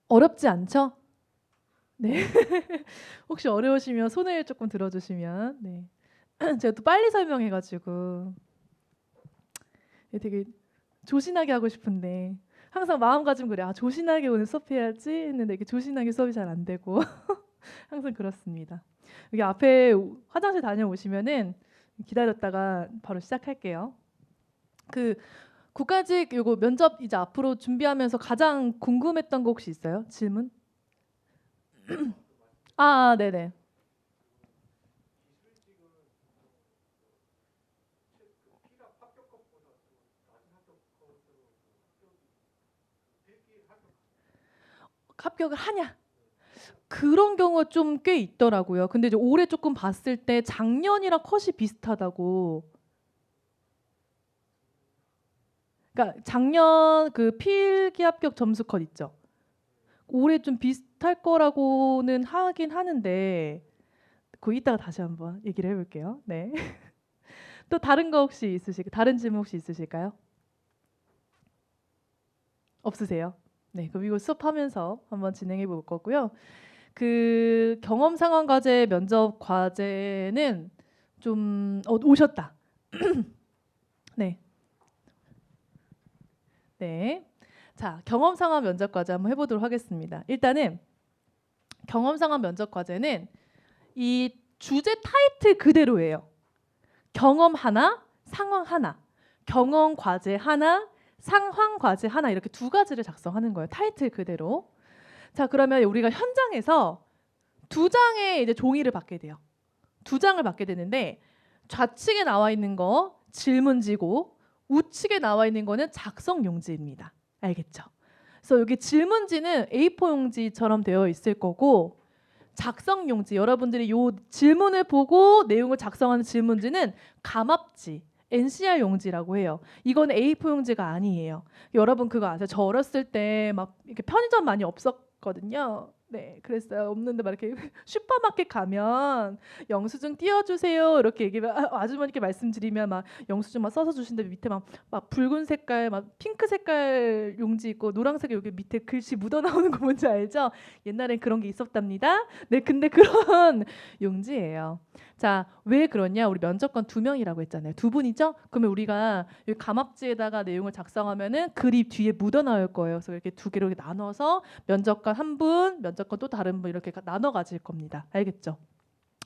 어렵지 않죠? 네. 혹시 어려우시면 손을 조금 들어주시면. 네. 제가 또 빨리 설명해 가지고 되게 조신하게 하고 싶은데 항상 마음가짐 그래요. '아 조신하게 오늘 수업해야지.' 했는데 이렇게 조신하게 수업이 잘 안 되고 항상 그렇습니다. 여기 앞에 화장실 다녀오시면은 기다렸다가 바로 시작할게요. 그 국가직 요거 면접 이제 앞으로 준비하면서 가장 궁금했던 거 혹시 있어요? 질문? 네네. 합격을 하냐? 그런 경우가 좀 꽤 있더라고요. 근데 이제 올해 조금 봤을 때 작년이랑 컷이 비슷하다고. 그러니까 작년 그 필기 합격 점수 컷 있죠. 올해 좀 비슷할 거라고는 하긴 하는데 그거 이따가 다시 한번 얘기를 해볼게요. 네. 또 다른 거 혹시 다른 질문 혹시 있으실까요? 없으세요? 네, 그럼 이거 수업하면서 한번 진행해 볼 거고요. 그 경험 상황 과제 면접 과제는 좀 오셨다. 네, 네. 자, 경험 상황 면접 과제 한번 해보도록 하겠습니다. 일단은 경험 상황 면접 과제는 이 주제 타이틀 그대로예요. 경험 하나, 상황 하나, 경험 과제 하나, 상황 과제 하나 이렇게 두 가지를 작성하는 거예요. 타이틀 그대로. 자, 그러면 우리가 현장에서 두 장의 이제 종이를 받게 돼요. 두 장을 받게 되는데 좌측에 나와 있는 거 질문지고 우측에 나와 있는 거는 작성 용지입니다. 알겠죠? 그래서 여기 질문지는 A4 용지처럼 되어 있을 거고 작성 용지 여러분들이 요 질문을 보고 내용을 작성하는 질문지는 감압지 NCR 용지라고 해요. 이건 A4 용지가 아니에요. 여러분 그거 아세요? 저 어렸을 때 막 이렇게 편의점 많이 없었거든요. 네, 그랬어요. 없는데 막 이렇게 슈퍼마켓 가면 영수증 띄워주세요 이렇게 얘기하면 아주머니께 말씀드리면 막 영수증 막 써서 주신데 밑에 막 붉은 색깔 막 핑크 색깔 용지 있고 노란색 여기 밑에 글씨 묻어 나오는 거 뭔지 알죠? 옛날엔 그런 게 있었답니다. 네, 근데 그런 용지예요. 자, 왜 그러냐? 우리 면접관 두 명이라고 했잖아요. 두 분이죠? 그러면 우리가 여기 감압지에다가 내용을 작성하면은 글이 뒤에 묻어 나올 거예요. 그래서 이렇게 두 개로 이렇게 나눠서 면접관 한 분, 면접관 또 다른 분 이렇게 나눠 가질 겁니다. 알겠죠?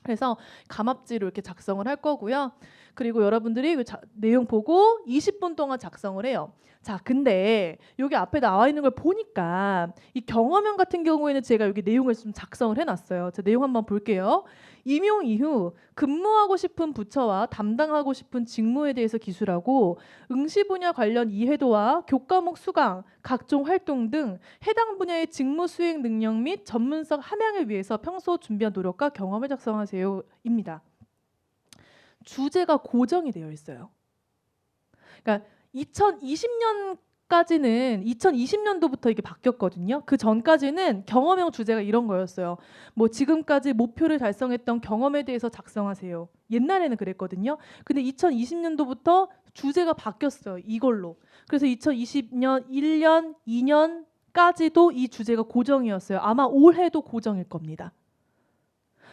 그래서 감압지로 이렇게 작성을 할 거고요. 그리고 여러분들이 그 내용 보고 20분 동안 작성을 해요. 자, 근데 여기 앞에 나와 있는 걸 보니까 이 경험형 같은 경우에는 제가 여기 내용을 좀 작성을 해놨어요. 자, 내용 한번 볼게요. 임용 이후 근무하고 싶은 부처와 담당하고 싶은 직무에 대해서 기술하고 응시 분야 관련 이해도와 교과목 수강, 각종 활동 등 해당 분야의 직무 수행 능력 및 전문성 함양을 위해서 평소 준비한 노력과 경험을 작성하세요입니다. 주제가 고정이 되어 있어요. 그러니까 2020년까지는 2020년도부터 이게 바뀌었거든요. 그 전까지는 경험형 주제가 이런 거였어요. 뭐 지금까지 목표를 달성했던 경험에 대해서 작성하세요. 옛날에는 그랬거든요. 근데 2020년도부터 주제가 바뀌었어요. 이걸로. 그래서 2020년 1년, 2년까지도 이 주제가 고정이었어요. 아마 올해도 고정일 겁니다.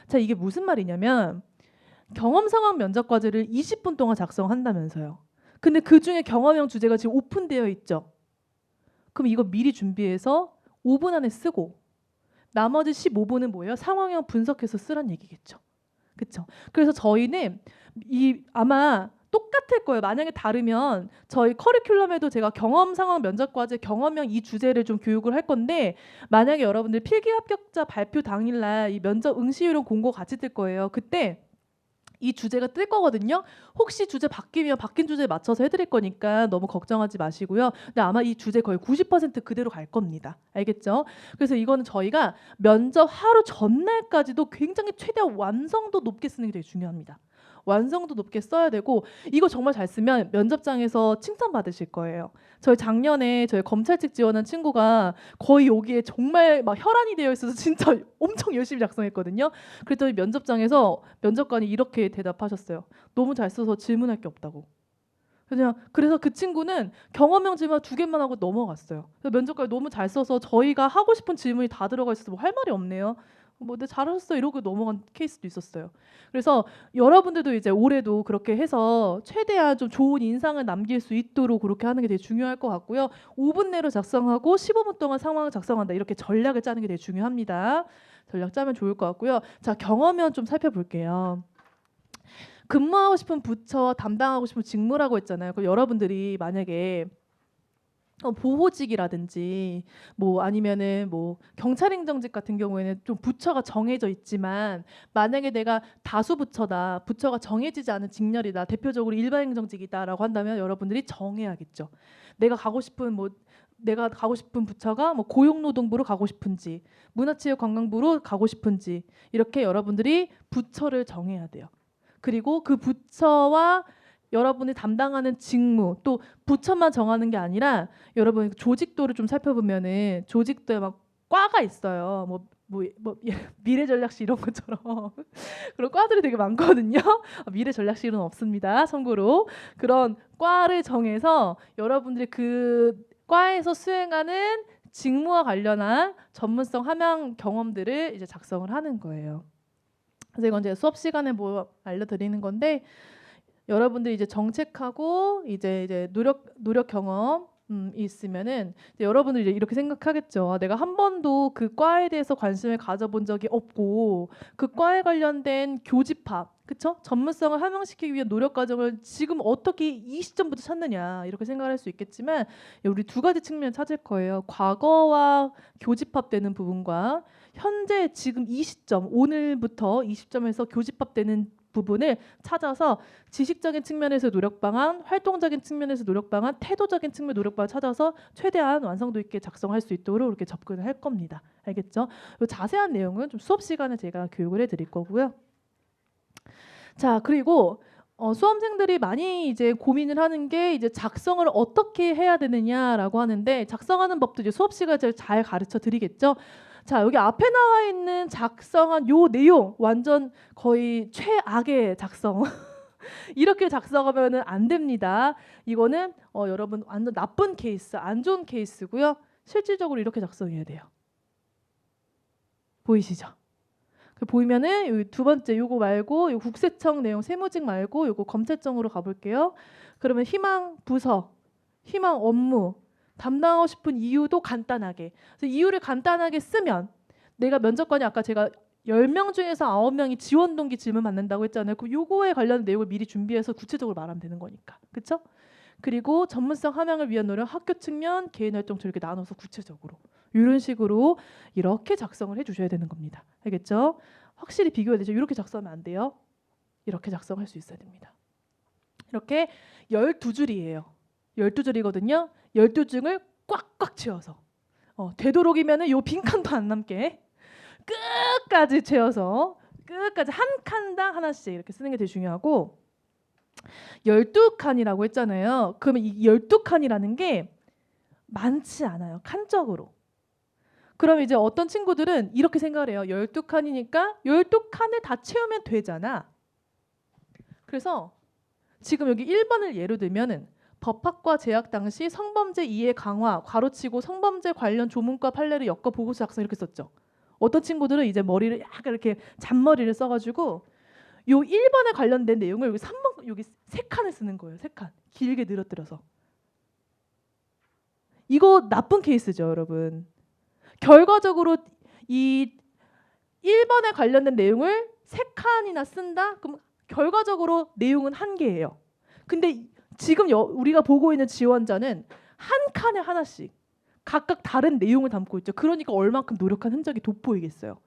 자, 이게 무슨 말이냐면 경험 상황 면접 과제를 20분 동안 작성한다면서요. 근데 그중에 경험형 주제가 지금 오픈되어 있죠. 그럼 이거 미리 준비해서 5분 안에 쓰고 나머지 15분은 뭐예요? 상황형 분석해서 쓰란 얘기겠죠. 그렇죠? 그래서 저희는 이 아마 똑같을 거예요. 만약에 다르면 저희 커리큘럼에도 제가 경험 상황 면접 과제 경험형 이 주제를 좀 교육을 할 건데 만약에 여러분들 필기 합격자 발표 당일날 이 면접 응시 요령 공고 같이 뜰 거예요. 그때 이 주제가 뜰 거거든요. 혹시 주제 바뀌면 바뀐 주제에 맞춰서 해드릴 거니까 너무 걱정하지 마시고요. 근데 아마 이 주제 거의 90% 그대로 갈 겁니다. 알겠죠? 그래서 이거는 저희가 면접 하루 전날까지도 굉장히 최대한 완성도 높게 쓰는 게 되게 중요합니다. 완성도 높게 써야 되고 이거 정말 잘 쓰면 면접장에서 칭찬받으실 거예요. 저희 작년에 저희 검찰직 지원한 친구가 거의 여기에 정말 막 혈안이 되어 있어서 진짜 엄청 열심히 작성했거든요. 그랬더니 면접장에서 면접관이 이렇게 대답하셨어요. 너무 잘 써서 질문할 게 없다고. 그래서 그 친구는 경험형 질문 2개만 하고 넘어갔어요. 그래서 면접관이 너무 잘 써서 저희가 하고 싶은 질문이 다 들어가 있어서 뭐 할 말이 없네요. 뭐 네, 잘하셨어 이러고 넘어간 케이스도 있었어요. 그래서 여러분들도 이제 올해도 그렇게 해서 최대한 좀 좋은 인상을 남길 수 있도록 그렇게 하는 게 되게 중요할 것 같고요. 5분 내로 작성하고 15분 동안 상황을 작성한다. 이렇게 전략을 짜는 게 되게 중요합니다. 전략 짜면 좋을 것 같고요. 자, 경험면 좀 살펴볼게요. 근무하고 싶은 부처, 담당하고 싶은 직무라고 했잖아요. 그럼 여러분들이 만약에 보호직이라든지 뭐 아니면은 뭐 경찰행정직 같은 경우에는 좀 부처가 정해져 있지만 만약에 내가 다수 부처다, 부처가 정해지지 않은 직렬이다, 대표적으로 일반행정직이다라고 한다면 여러분들이 정해야겠죠. 내가 가고 싶은 부처가 뭐 고용노동부로 가고 싶은지, 문화체육관광부로 가고 싶은지 이렇게 여러분들이 부처를 정해야 돼요. 그리고 그 부처와 여러분이 담당하는 직무 또 부처만 정하는 게 아니라 여러분 조직도를 좀 살펴보면은 조직도에 막 과가 있어요. 미래전략실 이런 것처럼 그런 과들이 되게 많거든요. 미래전략실은 없습니다. 참고로 그런 과를 정해서 여러분들이 그 과에서 수행하는 직무와 관련한 전문성 함양 경험들을 이제 작성을 하는 거예요. 그래서 이건 이제 수업 시간에 뭐 알려드리는 건데 여러분들이 이제 정책하고 이제 노력 경험이 있으면은 이제 여러분들이 이제 이렇게 생각하겠죠. 내가 한 번도 그 과에 대해서 관심을 가져본 적이 없고 그 과에 관련된 교집합, 그쵸? 전문성을 함양시키기 위한 노력 과정을 지금 어떻게 이 시점부터 찾느냐 이렇게 생각할 수 있겠지만 우리 2가지 측면을 찾을 거예요. 과거와 교집합되는 부분과 현재 지금 이 시점, 오늘부터 이 시점에서 교집합되는 부분을 찾아서 지식적인 측면에서 노력 방안, 활동적인 측면에서 노력 방안, 태도적인 측면 노력 방안 찾아서 최대한 완성도 있게 작성할 수 있도록 이렇게 접근을 할 겁니다. 알겠죠? 자세한 내용은 좀 수업 시간에 제가 교육을 해드릴 거고요. 자, 그리고 수험생들이 많이 이제 고민을 하는 게 이제 작성을 어떻게 해야 되느냐라고 하는데 작성하는 법도 이제 수업 시간에 잘 가르쳐 드리겠죠. 자, 여기 앞에 나와 있는 작성한 요 내용 완전 거의 최악의 작성. 이렇게 작성하면은 안 됩니다. 이거는 여러분 완전 나쁜 케이스, 안 좋은 케이스고요. 실질적으로 이렇게 작성해야 돼요. 보이시죠? 보이면은 여기 2번째 요거 말고 요 국세청 내용 세무직 말고 요거 검찰청으로 가볼게요. 그러면 희망 부서, 희망 업무, 담당하고 싶은 이유도 간단하게. 그래서 이유를 간단하게 쓰면 내가 면접관이 아까 제가 10명 중에서 9명이 지원 동기 질문 받는다고 했잖아요. 그럼 요거에 관련된 내용을 미리 준비해서 구체적으로 말하면 되는 거니까. 그렇죠? 그리고 전문성 함양을 위한 노력, 학교 측면, 개인 활동처럼 이렇게 나눠서 구체적으로 이런 식으로 이렇게 작성을 해주셔야 되는 겁니다. 알겠죠? 확실히 비교해야 되죠. 이렇게 작성하면 안 돼요. 이렇게 작성할 수 있어야 됩니다. 이렇게 12줄이에요. 12줄이거든요. 12줄을 꽉꽉 채워서 되도록이면은 요 빈칸도 안 남게 끝까지 채워서 끝까지 한 칸당 하나씩 이렇게 쓰는 게 되게 중요하고 12칸이라고 했잖아요. 그러면 이 12칸이라는 게 많지 않아요. 칸적으로. 그럼 이제 어떤 친구들은 이렇게 생각을 해요. 12칸이니까 12칸을 다 채우면 되잖아. 그래서 지금 여기 1번을 예로 들면은 법학과 재학 당시 성범죄 이해 강화, 괄호치고 성범죄 관련 조문과 판례를 엮어 보고서 작성 이렇게 썼죠. 어떤 친구들은 이제 머리를 약간 이렇게 잔머리를 써가지고 요 1번에 관련된 내용을 여기 3번 여기 3칸을 쓰는 거예요. 3칸 길게 늘어뜨려서. 이거 나쁜 케이스죠, 여러분. 결과적으로 이 1번에 관련된 내용을 3칸이나 쓴다? 그럼 결과적으로 내용은 1개예요. 근데 지금 우리가 보고 있는 지원자는 한 칸에 하나씩 각각 다른 내용을 담고 있죠. 그러니까 얼만큼 노력한 흔적이 돋보이겠어요.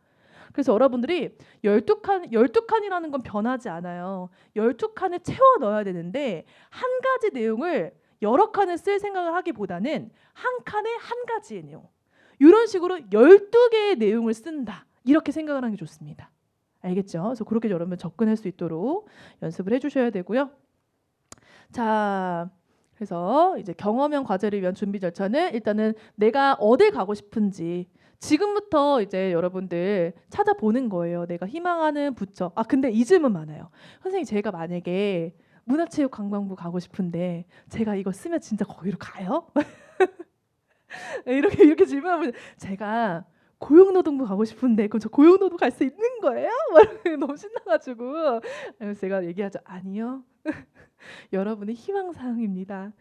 그래서 여러분들이 12칸이라는 건 변하지 않아요. 12칸을 채워 넣어야 되는데 한 가지 내용을 여러 칸을 쓸 생각을 하기보다는 한 칸에 한 가지의 내용. 이런 식으로 12개의 내용을 쓴다. 이렇게 생각을 하는 게 좋습니다. 알겠죠? 그래서 그렇게 여러분 접근할 수 있도록 연습을 해주셔야 되고요. 자, 그래서 이제 경험형 과제를 위한 준비 절차는 일단은 내가 어딜 가고 싶은지 지금부터 이제 여러분들 찾아보는 거예요. 내가 희망하는 부처. 근데 이 질문 많아요. 선생님, 제가 만약에 문화체육관광부 가고 싶은데 제가 이거 쓰면 진짜 거기로 가요? 이렇게 질문하면 제가 고용노동부 가고 싶은데 그럼 저 고용노동 갈 수 있는 거예요? 막 이렇게 너무 신나가지고 그래서 제가 얘기하죠. 아니요. 여러분의 희망사항입니다.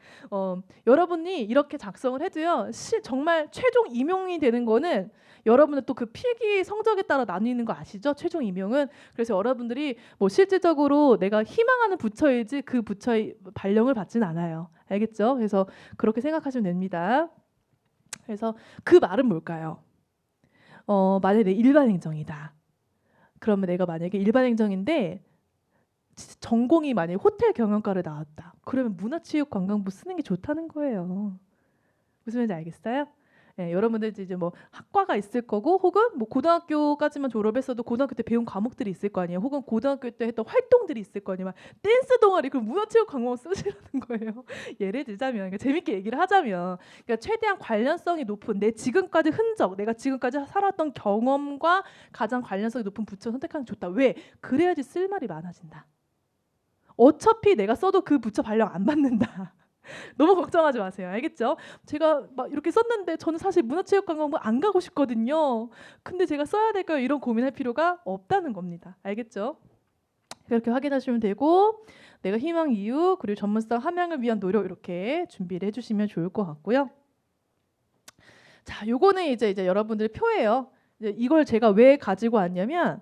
여러분이 이렇게 작성을 해도요. 정말 최종 임용이 되는 거는 여러분은 또 그 필기 성적에 따라 나뉘는 거 아시죠? 최종 임용은. 그래서 여러분들이 뭐 실질적으로 내가 희망하는 부처이지 그 부처의 발령을 받지는 않아요. 알겠죠? 그래서 그렇게 생각하시면 됩니다. 그래서 그 말은 뭘까요? 만약에 내 일반 행정이다. 그러면 내가 만약에 일반 행정인데 전공이 만약에 호텔 경영과를 나왔다. 그러면 문화체육관광부 쓰는 게 좋다는 거예요. 무슨 말인지 알겠어요? 네, 여러분들 이제 뭐 학과가 있을 거고 혹은 뭐 고등학교까지만 졸업했어도 고등학교 때 배운 과목들이 있을 거 아니에요. 혹은 고등학교 때 했던 활동들이 있을 거 아니에요. 막 댄스 동아리 그럼 문화체육관광부 쓰시라는 거예요. 예를 들자면 그러니까 재밌게 얘기를 하자면 그러니까 최대한 관련성이 높은 내 지금까지 흔적 내가 지금까지 살았던 경험과 가장 관련성이 높은 부처 선택하는 게 좋다. 왜? 그래야지 쓸 말이 많아진다. 어차피 내가 써도 그 부처 발령 안 받는다. 너무 걱정하지 마세요. 알겠죠? 제가 막 이렇게 썼는데 저는 사실 문화체육관광부 안 가고 싶거든요. 근데 제가 써야 될까요? 이런 고민할 필요가 없다는 겁니다. 알겠죠? 그렇게 확인하시면 되고 내가 희망 이유 그리고 전문성 함양을 위한 노력 이렇게 준비를 해주시면 좋을 것 같고요. 자, 요거는 이제 여러분들 표예요. 이걸 제가 왜 가지고 왔냐면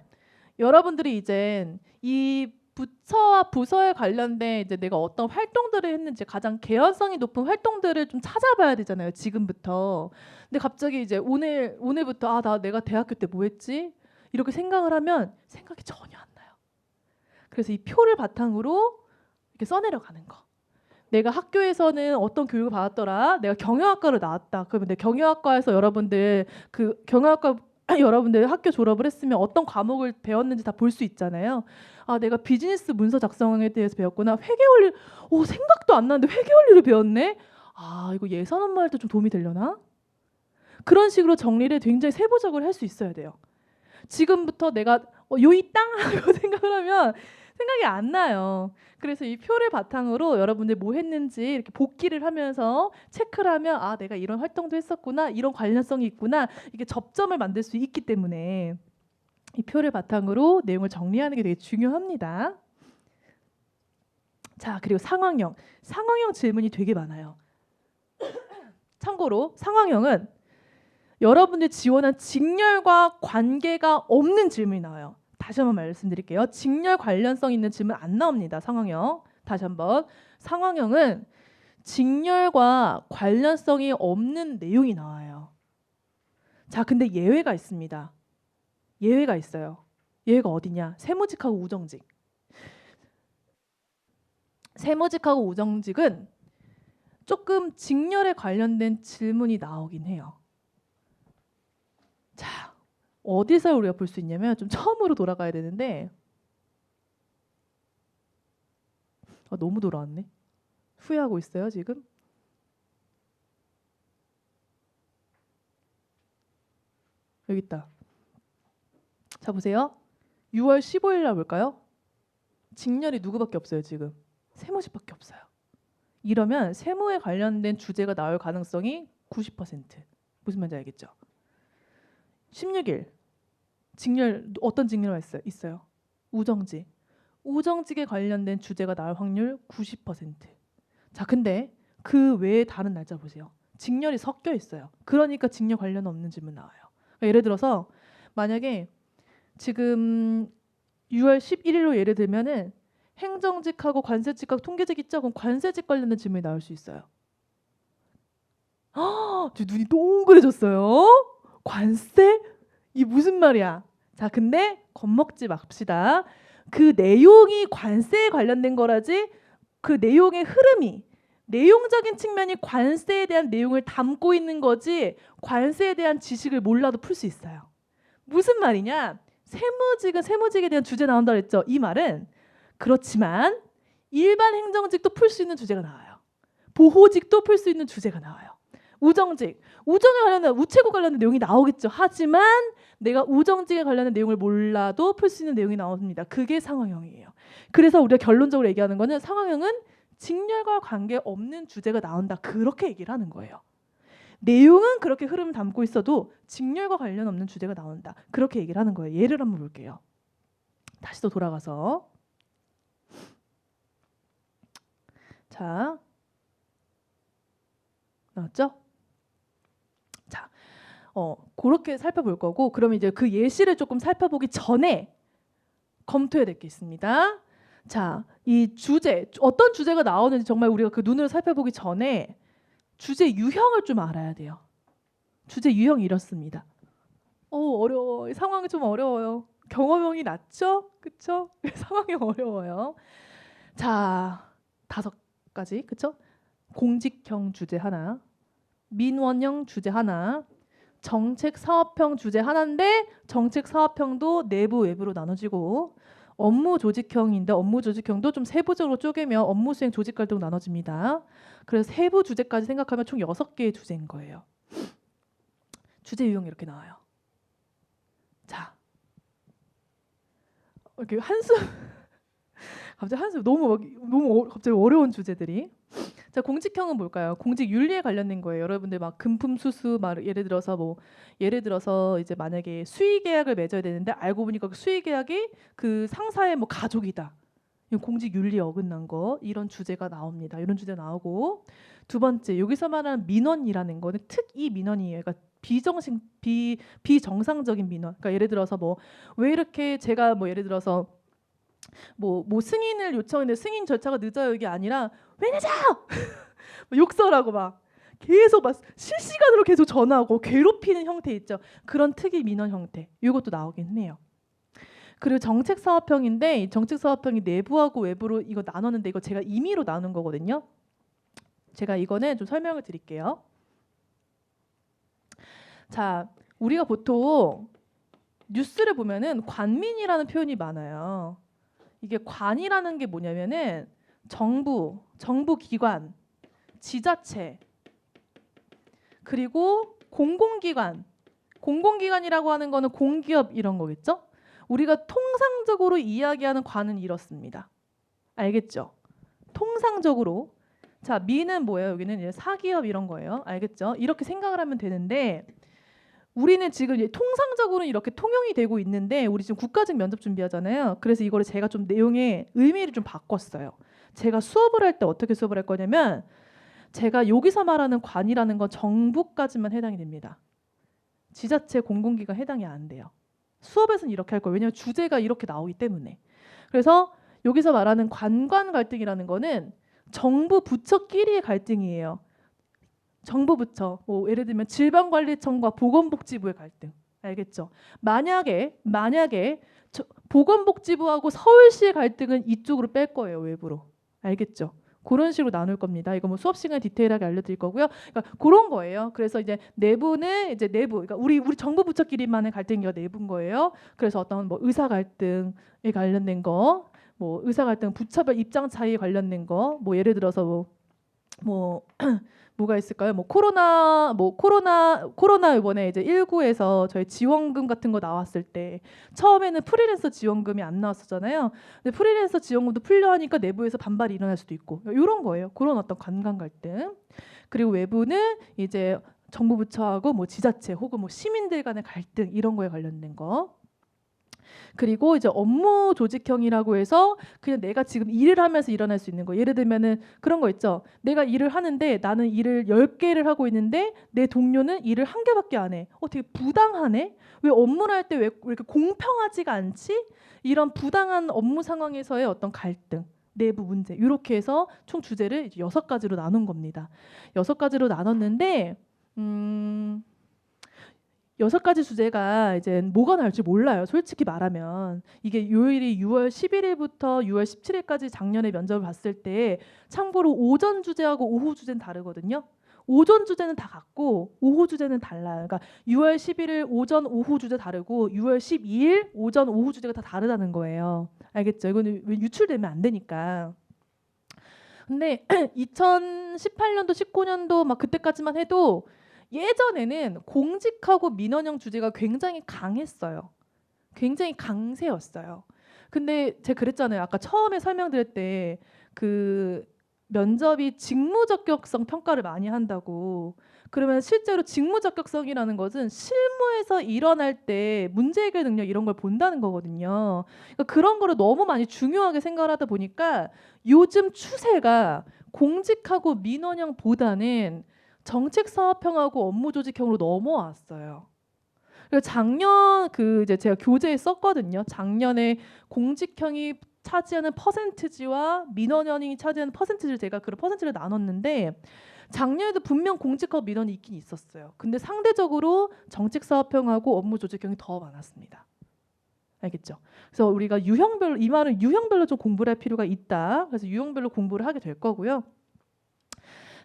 여러분들이 이제 이 부처와 부서에 관련된 이제 내가 어떤 활동들을 했는지 가장 개연성이 높은 활동들을 좀 찾아봐야 되잖아요. 지금부터. 근데 갑자기 이제 오늘부터 나 내가 대학교 때 뭐 했지? 이렇게 생각을 하면 생각이 전혀 안 나요. 그래서 이 표를 바탕으로 이렇게 써내려가는 거. 내가 학교에서는 어떤 교육을 받았더라. 내가 경영학과를 나왔다. 그러면 내 경영학과에서 여러분들 그 경영학과 여러분들 학교 졸업을 했으면 어떤 과목을 배웠는지 다 볼 수 있잖아요. 내가 비즈니스 문서 작성에 대해서 배웠구나. 회계 원리, 생각도 안 나는데 회계 원리를 배웠네. 이거 예산 업무할 때 좀 도움이 되려나? 그런 식으로 정리를 굉장히 세부적으로 할 수 있어야 돼요. 지금부터 내가 요이 땅 하고 생각을 하면 생각이 안 나요. 그래서 이 표를 바탕으로 여러분들 뭐 했는지 이렇게 복기를 하면서 체크를 하면 내가 이런 활동도 했었구나. 이런 관련성이 있구나. 이게 접점을 만들 수 있기 때문에 이 표를 바탕으로 내용을 정리하는 게 되게 중요합니다. 자, 그리고 상황형. 상황형 질문이 되게 많아요. 참고로 상황형은 여러분들 지원한 직렬과 관계가 없는 질문이 나와요. 다시 한번 말씀드릴게요. 직렬 관련성 있는 질문 안 나옵니다. 상황형. 다시 한번. 상황형은 직렬과 관련성이 없는 내용이 나와요. 자, 근데 예외가 있습니다. 예외가 있어요. 예외가 어디냐? 세무직하고 우정직. 세무직하고 우정직은 조금 직렬에 관련된 질문이 나오긴 해요. 자, 어디서 우리가 볼 수 있냐면 좀 처음으로 돌아가야 되는데 너무 돌아왔네. 후회하고 있어요 지금? 여기 있다. 자, 보세요. 6월 15일 날 볼까요? 직렬이 누구밖에 없어요 지금? 세무직밖에 없어요. 이러면 세무에 관련된 주제가 나올 가능성이 90%. 무슨 말인지 알겠죠? 16일 직렬 어떤 직렬가 있어요? 우정직. 우정직에 관련된 주제가 나올 확률 90%. 자, 근데 그 외에 다른 날짜 보세요. 직렬이 섞여 있어요. 그러니까 직렬 관련 없는 질문 나와요. 그러니까 예를 들어서 만약에 지금 6월 11일로 예를 들면은 행정직하고 관세직하고 통계직 있죠? 그럼 관세직 관련된 질문이 나올 수 있어요. 눈이 동그래졌어요. 관세? 이게 무슨 말이야? 자, 근데 겁먹지 맙시다. 그 내용이 관세에 관련된 거라지 그 내용의 흐름이 내용적인 측면이 관세에 대한 내용을 담고 있는 거지 관세에 대한 지식을 몰라도 풀 수 있어요. 무슨 말이냐? 세무직은 세무직에 대한 주제 나온다 그랬죠. 이 말은 그렇지만 일반 행정직도 풀 수 있는 주제가 나와요. 보호직도 풀 수 있는 주제가 나와요. 우정직, 우정에 관련된 우체국 관련된 내용이 나오겠죠. 하지만 내가 우정직에 관련된 내용을 몰라도 풀 수 있는 내용이 나옵니다. 그게 상황형이에요. 그래서 우리가 결론적으로 얘기하는 거는 상황형은 직렬과 관계없는 주제가 나온다. 그렇게 얘기를 하는 거예요. 내용은 그렇게 흐름을 담고 있어도 직렬과 관련 없는 주제가 나온다. 그렇게 얘기를 하는 거예요. 예를 한번 볼게요. 다시 또 돌아가서 자, 나왔죠? 자, 그렇게 살펴볼 거고, 그러면 이제 그 예시를 조금 살펴보기 전에 검토해야 될 게 있습니다. 자, 이 주제, 어떤 주제가 나오는지 정말 우리가 그 눈으로 살펴보기 전에 주제 유형을 좀 알아야 돼요. 주제 유형이 이렇습니다. 어려워. 상황이 좀 어려워요. 경험형이 낫죠? 그쵸? 상황이 어려워요. 자, 5가지, 그쵸? 공직형 주제 하나, 민원형 주제 하나, 정책 사업형 주제 하나인데 정책 사업형도 내부 외부로 나눠지고, 업무 조직형인데 업무 조직형도 좀 세부적으로 쪼개면 업무 수행 조직 갈등으로 나눠집니다. 그래서 세부 주제까지 생각하면 총 6개의 주제인 거예요. 주제 유형이 이렇게 나와요. 자, 이렇게 한숨 갑자기 한숨 너무 갑자기 어려운 주제들이. 자, 공직형은 뭘까요? 공직 윤리에 관련된 거예요. 여러분들 막 금품 수수 막 예를 들어서 이제 만약에 수의 계약을 맺어야 되는데 알고 보니까 그 수의 계약이 그 상사의 뭐 가족이다. 공직 윤리에 어긋난 거, 이런 주제가 나옵니다. 이런 주제 나오고, 두 번째 여기서 말하는 민원이라는 거는 특이 민원이에요. 그러니까 비정상적인 민원. 그러니까 예를 들어서 뭐 왜 이렇게 제가 뭐 예를 들어서 뭐 승인을 요청했는데 승인 절차가 늦어요, 이게 아니라 왜 늦어? 욕설하고 막 계속 막 실시간으로 계속 전화하고 괴롭히는 형태 있죠. 그런 특이 민원 형태. 이것도 나오긴 해요. 그리고 정책 사업형인데 이 정책 사업형이 내부하고 외부로 이거 나눴는데 이거 제가 임의로 나눈 거거든요. 제가 이거는 좀 설명을 드릴게요. 자, 우리가 보통 뉴스를 보면은 관민이라는 표현이 많아요. 이게 관이라는 게 뭐냐면은 정부 기관, 지자체, 그리고 공공기관이라고 하는 거는 공기업 이런 거겠죠? 우리가 통상적으로 이야기하는 관은 이렇습니다. 알겠죠? 통상적으로. 자, 미는 뭐예요? 여기는 이제 사기업 이런 거예요. 알겠죠? 이렇게 생각을 하면 되는데, 우리는 지금 통상적으로는 이렇게 통용이 되고 있는데 우리 지금 국가직 면접 준비하잖아요. 그래서 이거를 제가 좀 내용의 의미를 좀 바꿨어요. 제가 수업을 할 때 어떻게 수업을 할 거냐면, 제가 여기서 말하는 관이라는 건 정부까지만 해당이 됩니다. 지자체, 공공기관 해당이 안 돼요. 수업에서는 이렇게 할 거예요. 왜냐하면 주제가 이렇게 나오기 때문에. 그래서 여기서 말하는 관관 갈등이라는 거는 정부 부처끼리의 갈등이에요. 정부 부처, 뭐 예를 들면 질병관리청과 보건복지부의 갈등, 알겠죠? 만약에 보건복지부하고 서울시의 갈등은 이쪽으로 뺄 거예요, 외부로. 알겠죠? 그런 식으로 나눌 겁니다. 이거 뭐 수업 시간에 디테일하게 알려드릴 거고요. 그러니까 그런 거예요. 그래서 이제 내부는 이제 내부, 그러니까 우리 정부 부처끼리만의 갈등이 내부인 거예요. 그래서 어떤 뭐 의사 갈등에 관련된 거, 뭐 의사 갈등 부처별 입장 차이에 관련된 거, 뭐 예를 들어서 뭐가 있을까요? 코로나 이번에 이제 19에서 저희 지원금 같은 거 나왔을 때 처음에는 프리랜서 지원금이 안 나왔었잖아요. 근데 프리랜서 지원금도 풀려 하니까 내부에서 반발이 일어날 수도 있고, 이런 거예요. 그런 어떤 관관 갈등. 그리고 외부는 이제 정부 부처하고 뭐 지자체 혹은 뭐 시민들 간의 갈등, 이런 거에 관련된 거. 그리고 이제 업무 조직형이라고 해서 그냥 내가 지금 일을 하면서 일어날 수 있는 거. 예를 들면은 그런 거 있죠. 내가 일을 하는데 나는 일을 10개를 하고 있는데 내 동료는 일을 1개밖에 안 해. 되게 부당하네. 왜 업무를 할 때 왜 이렇게 공평하지가 않지? 이런 부당한 업무 상황에서의 어떤 갈등, 내부 문제, 이렇게 해서 총 주제를 이제 6가지로 나눈 겁니다. 6가지로 나눴는데 6가지 주제가 이제 뭐가 나올지 몰라요. 솔직히 말하면. 이게 요일이 6월 11일부터 6월 17일까지 작년에 면접을 봤을 때 참고로 오전 주제하고 오후 주제는 다르거든요. 오전 주제는 다 같고 오후 주제는 달라요. 그러니까 6월 11일 오전 오후 주제 다르고 6월 12일 오전 오후 주제가 다 다르다는 거예요. 알겠죠? 이거는 유출되면 안 되니까. 근데 2018년도 19년도 막 그때까지만 해도 예전에는 공직하고 민원형 주제가 굉장히 강했어요. 굉장히 강세였어요. 근데 제가 그랬잖아요. 아까 처음에 설명드릴 때 그 면접이 직무 적격성 평가를 많이 한다고. 그러면 실제로 직무 적격성이라는 것은 실무에서 일어날 때 문제 해결 능력 이런 걸 본다는 거거든요. 그러니까 그런 거를 너무 많이 중요하게 생각을 하다 보니까 요즘 추세가 공직하고 민원형보다는 정책사업형하고 업무조직형으로 넘어왔어요. 그리고 작년 그 이제 제가 교재에 썼거든요. 작년에 공직형이 차지하는 퍼센티지와 민원형이 차지하는 퍼센티지를 제가 그런 퍼센티지를 나눴는데 작년에도 분명 공직하고 민원이 있긴 있었어요. 근데 상대적으로 정책사업형하고 업무조직형이 더 많았습니다. 알겠죠? 그래서 우리가 유형별로 이 말은 유형별로 좀 공부를 할 필요가 있다. 그래서 유형별로 공부를 하게 될 거고요.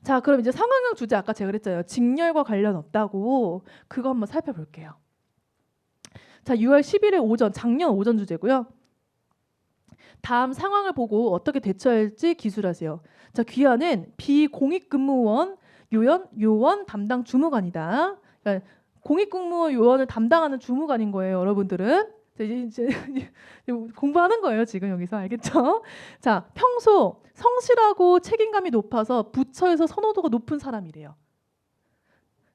자, 그럼 이제 상황형 주제 아까 제가 그랬잖아요. 직렬과 관련 없다고. 그거 한번 살펴볼게요. 자, 6월 11일 오전, 작년 오전 주제고요. 다음 상황을 보고 어떻게 대처할지 기술하세요. 자, 귀하는 비공익근무원 요원 담당 주무관이다. 그러니까 공익근무원 요원을 담당하는 주무관인 거예요, 여러분들은. 이제 공부하는 거예요, 지금 여기서. 알겠죠? 자, 평소 성실하고 책임감이 높아서 부처에서 선호도가 높은 사람이래요.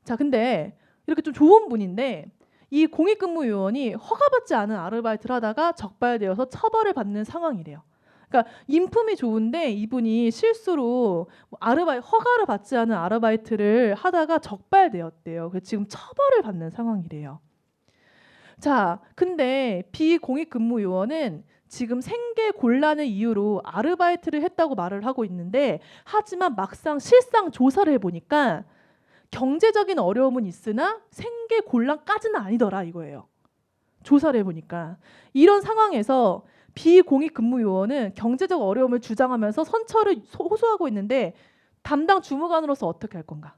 자, 근데 이렇게 좀 좋은 분인데 이 공익근무 요원이 허가받지 않은 아르바이트를 하다가 적발되어서 처벌을 받는 상황이래요. 그러니까 인품이 좋은데 이분이 실수로 허가를 받지 않은 아르바이트를 하다가 적발되었대요. 그래서 지금 처벌을 받는 상황이래요. 자, 근데 비공익근무 요원은 지금 생계 곤란을 이유로 아르바이트를 했다고 말을 하고 있는데 하지만 막상 실상 조사를 해보니까 경제적인 어려움은 있으나 생계 곤란까지는 아니더라 이거예요. 조사를 해보니까 이런 상황에서 비공익근무요원은 경제적 어려움을 주장하면서 선처를 호소하고 있는데 담당 주무관으로서 어떻게 할 건가?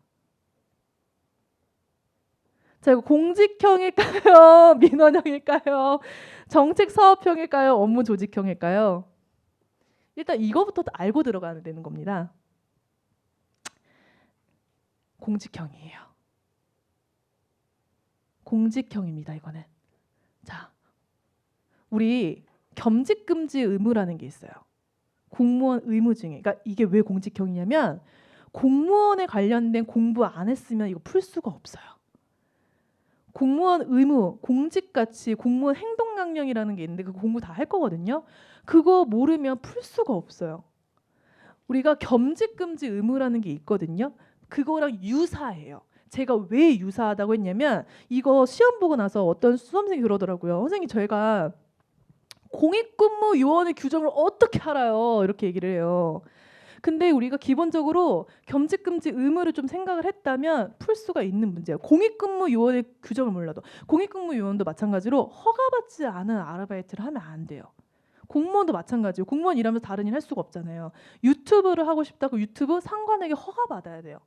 자, 이거 공직형일까요? 민원형일까요? 정책사업형일까요? 업무조직형일까요? 일단 이거부터 알고 들어가야 되는 겁니다. 공직형이에요. 공직형입니다. 이거는. 자, 우리 겸직금지 의무라는 게 있어요. 공무원 의무 중에. 그러니까 이게 왜 공직형이냐면 공무원에 관련된 공부 안 했으면 이거 풀 수가 없어요. 공무원 의무, 공직가치, 공무원 행동강령이라는 게 있는데 그 공부 다 할 거거든요. 그거 모르면 풀 수가 없어요. 우리가 겸직금지 의무라는 게 있거든요. 그거랑 유사해요. 제가 왜 유사하다고 했냐면 이거 시험 보고 나서 어떤 수험생이 그러더라고요. 선생님 저희가 공익근무 요원의 규정을 어떻게 알아요? 이렇게 얘기를 해요. 근데 우리가 기본적으로 겸직금지 의무를 좀 생각을 했다면 풀 수가 있는 문제예요. 공익근무 요원의 규정을 몰라도 공익근무 요원도 마찬가지로 허가받지 않은 아르바이트를 하면 안 돼요. 공무원도 마찬가지예요. 공무원 일하면서 다른 일 할 수가 없잖아요. 유튜브를 하고 싶다고 유튜브 상관에게 허가 받아야 돼요.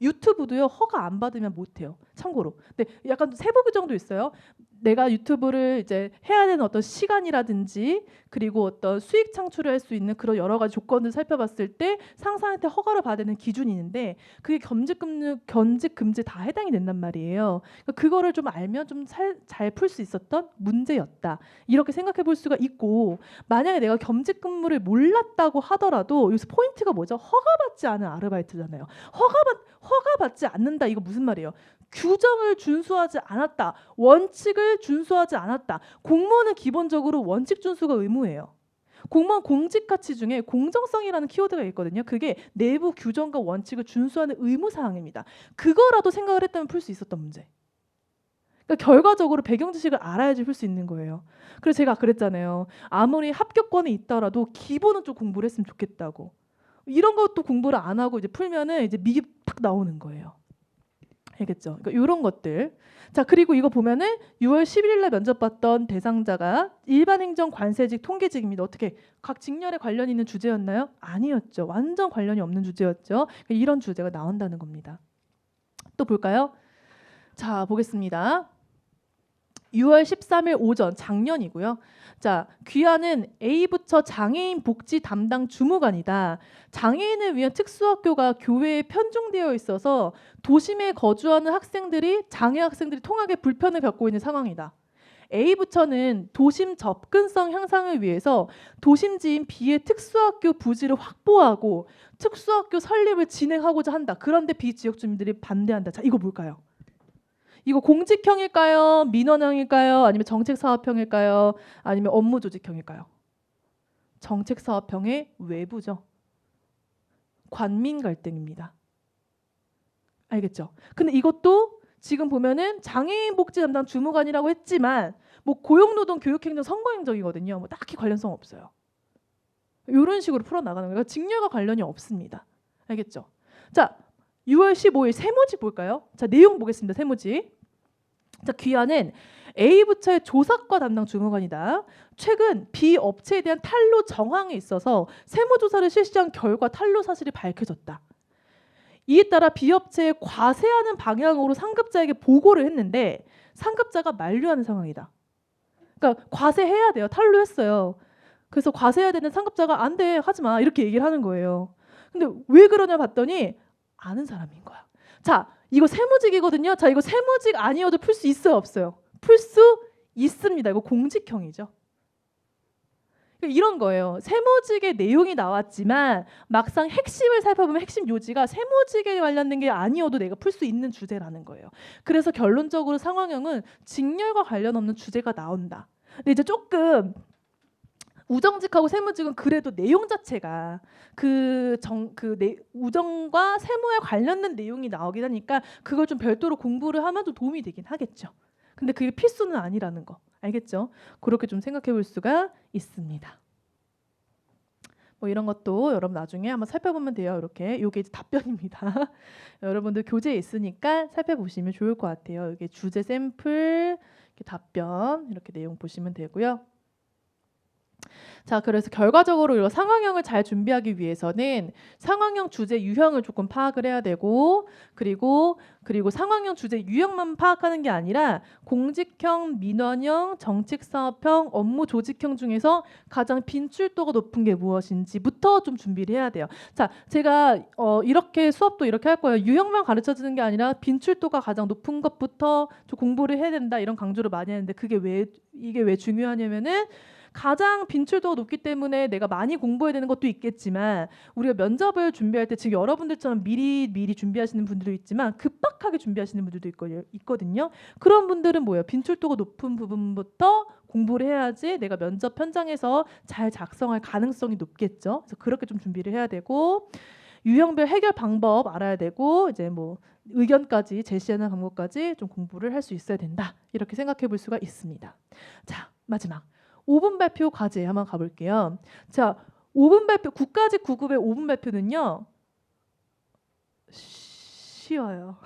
유튜브도요 허가 안 받으면 못 해요. 참고로. 근데 약간 세부 규정도 있어요. 내가 유튜브를 이제 해야 되는 어떤 시간이라든지 그리고 어떤 수익 창출을 할 수 있는 그런 여러 가지 조건을 살펴봤을 때 상사한테 허가를 받아야 되는 기준이 있는데 그게 겸직금지 다 해당이 된단 말이에요. 그러니까 그거를 좀 알면 좀 잘 풀 수 있었던 문제였다. 이렇게 생각해 볼 수가 있고 만약에 내가 겸직근무를 몰랐다고 하더라도 여기서 포인트가 뭐죠? 허가받지 않은 아르바이트잖아요. 허가받지 않는다 이거 무슨 말이에요? 규정을 준수하지 않았다. 원칙을 준수하지 않았다. 공무원은 기본적으로 원칙 준수가 의무예요. 공무원 공직 가치 중에 공정성이라는 키워드가 있거든요. 그게 내부 규정과 원칙을 준수하는 의무 사항입니다. 그거라도 생각을 했다면 풀 수 있었던 문제. 그러니까 결과적으로 배경 지식을 알아야지 풀 수 있는 거예요. 그래서 제가 그랬잖아요. 아무리 합격권이 있더라도 기본은 좀 공부를 했으면 좋겠다고. 이런 것도 공부를 안 하고 이제 풀면은 이제 미기 딱 나오는 거예요. 알겠죠? 그러니까 이런 것들. 자, 그리고 이거 보면은 6월 11일 날 면접 봤던 대상자가 일반 행정 관세직 통계직입니다. 어떻게 각 직렬에 관련 있는 주제였나요? 아니었죠. 완전 관련이 없는 주제였죠. 그러니까 이런 주제가 나온다는 겁니다. 또 볼까요? 자, 보겠습니다. 6월 13일 오전 작년이고요. 자, 귀하는 A부처 장애인 복지 담당 주무관이다. 장애인을 위한 특수학교가 교회에 편중되어 있어서 도심에 거주하는 학생들이 장애 학생들이 통학에 불편을 겪고 있는 상황이다. A부처는 도심 접근성 향상을 위해서 도심지인 B의 특수학교 부지를 확보하고 특수학교 설립을 진행하고자 한다. 그런데 B 지역 주민들이 반대한다. 자, 이거 뭘까요? 이거 공직형일까요? 민원형일까요? 아니면 정책사업형일까요? 아니면 업무조직형일까요? 정책사업형의 외부죠. 관민 갈등입니다. 알겠죠? 근데 이것도 지금 보면은 장애인 복지 담당 주무관이라고 했지만 뭐 고용노동 교육행정 선거행정이거든요. 뭐 딱히 관련성 없어요. 이런 식으로 풀어나가는 거예요. 직렬과 관련이 없습니다. 알겠죠? 자, 6월 15일 세무직 볼까요? 자, 내용 보겠습니다. 세무직. 자, 귀하는 A부처의 조사과 담당 주무관이다. 최근 B 업체에 대한 탄로 정황에 있어서 세무조사를 실시한 결과 탄로 사실이 밝혀졌다. 이에 따라 B 업체에 과세하는 방향으로 상급자에게 보고를 했는데 상급자가 만류하는 상황이다. 그러니까 과세해야 돼요. 탄로했어요. 그래서 과세해야 되는 상급자가 안 돼, 하지 마, 이렇게 얘기를 하는 거예요. 근데 왜 그러냐 봤더니 아는 사람인 거야. 자, 이거 세무직이거든요. 자, 이거 세무직 아니어도 풀 수 있어요, 없어요? 풀 수 있습니다. 이거 공직형이죠. 이런 거예요. 세무직의 내용이 나왔지만 막상 핵심을 살펴보면 핵심 요지가 세무직에 관련된 게 아니어도 내가 풀 수 있는 주제라는 거예요. 그래서 결론적으로 상황형은 직렬과 관련 없는 주제가 나온다. 근데 이제 조금 우정직하고 세무직은 그래도 내용 자체가 우정과 세무에 관련된 내용이 나오긴 하니까 그걸 좀 별도로 공부를 하면 좀 도움이 되긴 하겠죠. 근데 그게 필수는 아니라는 거. 알겠죠? 그렇게 좀 생각해 볼 수가 있습니다. 뭐 이런 것도 여러분 나중에 한번 살펴보면 돼요. 이렇게 요게 이제 답변입니다. 여러분들 교재에 있으니까 살펴보시면 좋을 것 같아요. 이게 주제 샘플, 이렇게 답변 이렇게 내용 보시면 되고요. 자, 그래서 결과적으로 이런 상황형을 잘 준비하기 위해서는 상황형 주제 유형을 조금 파악을 해야 되고 그리고 상황형 주제 유형만 파악하는 게 아니라 공직형, 민원형, 정책사업형, 업무조직형 중에서 가장 빈출도가 높은 게 무엇인지부터 좀 준비를 해야 돼요. 자, 제가 이렇게 수업도 이렇게 할 거예요. 유형만 가르쳐주는 게 아니라 빈출도가 가장 높은 것부터 좀 공부를 해야 된다 이런 강조를 많이 하는데 이게 왜 중요하냐면은 가장 빈출도가 높기 때문에 내가 많이 공부해야 되는 것도 있겠지만 우리가 면접을 준비할 때 지금 여러분들처럼 미리 준비하시는 분들도 있지만 급박하게 준비하시는 분들도 있거든요. 그런 분들은 뭐예요? 빈출도가 높은 부분부터 공부를 해야지 내가 면접 현장에서 잘 작성할 가능성이 높겠죠. 그래서 그렇게 좀 준비를 해야 되고 유형별 해결 방법 알아야 되고 이제 뭐 의견까지 제시하는 방법까지 좀 공부를 할 수 있어야 된다. 이렇게 생각해 볼 수가 있습니다. 자, 마지막 5분 발표 과제 한번 가볼게요. 자, 5분 발표 국가직 9급의 5분 발표는요. 쉬워요.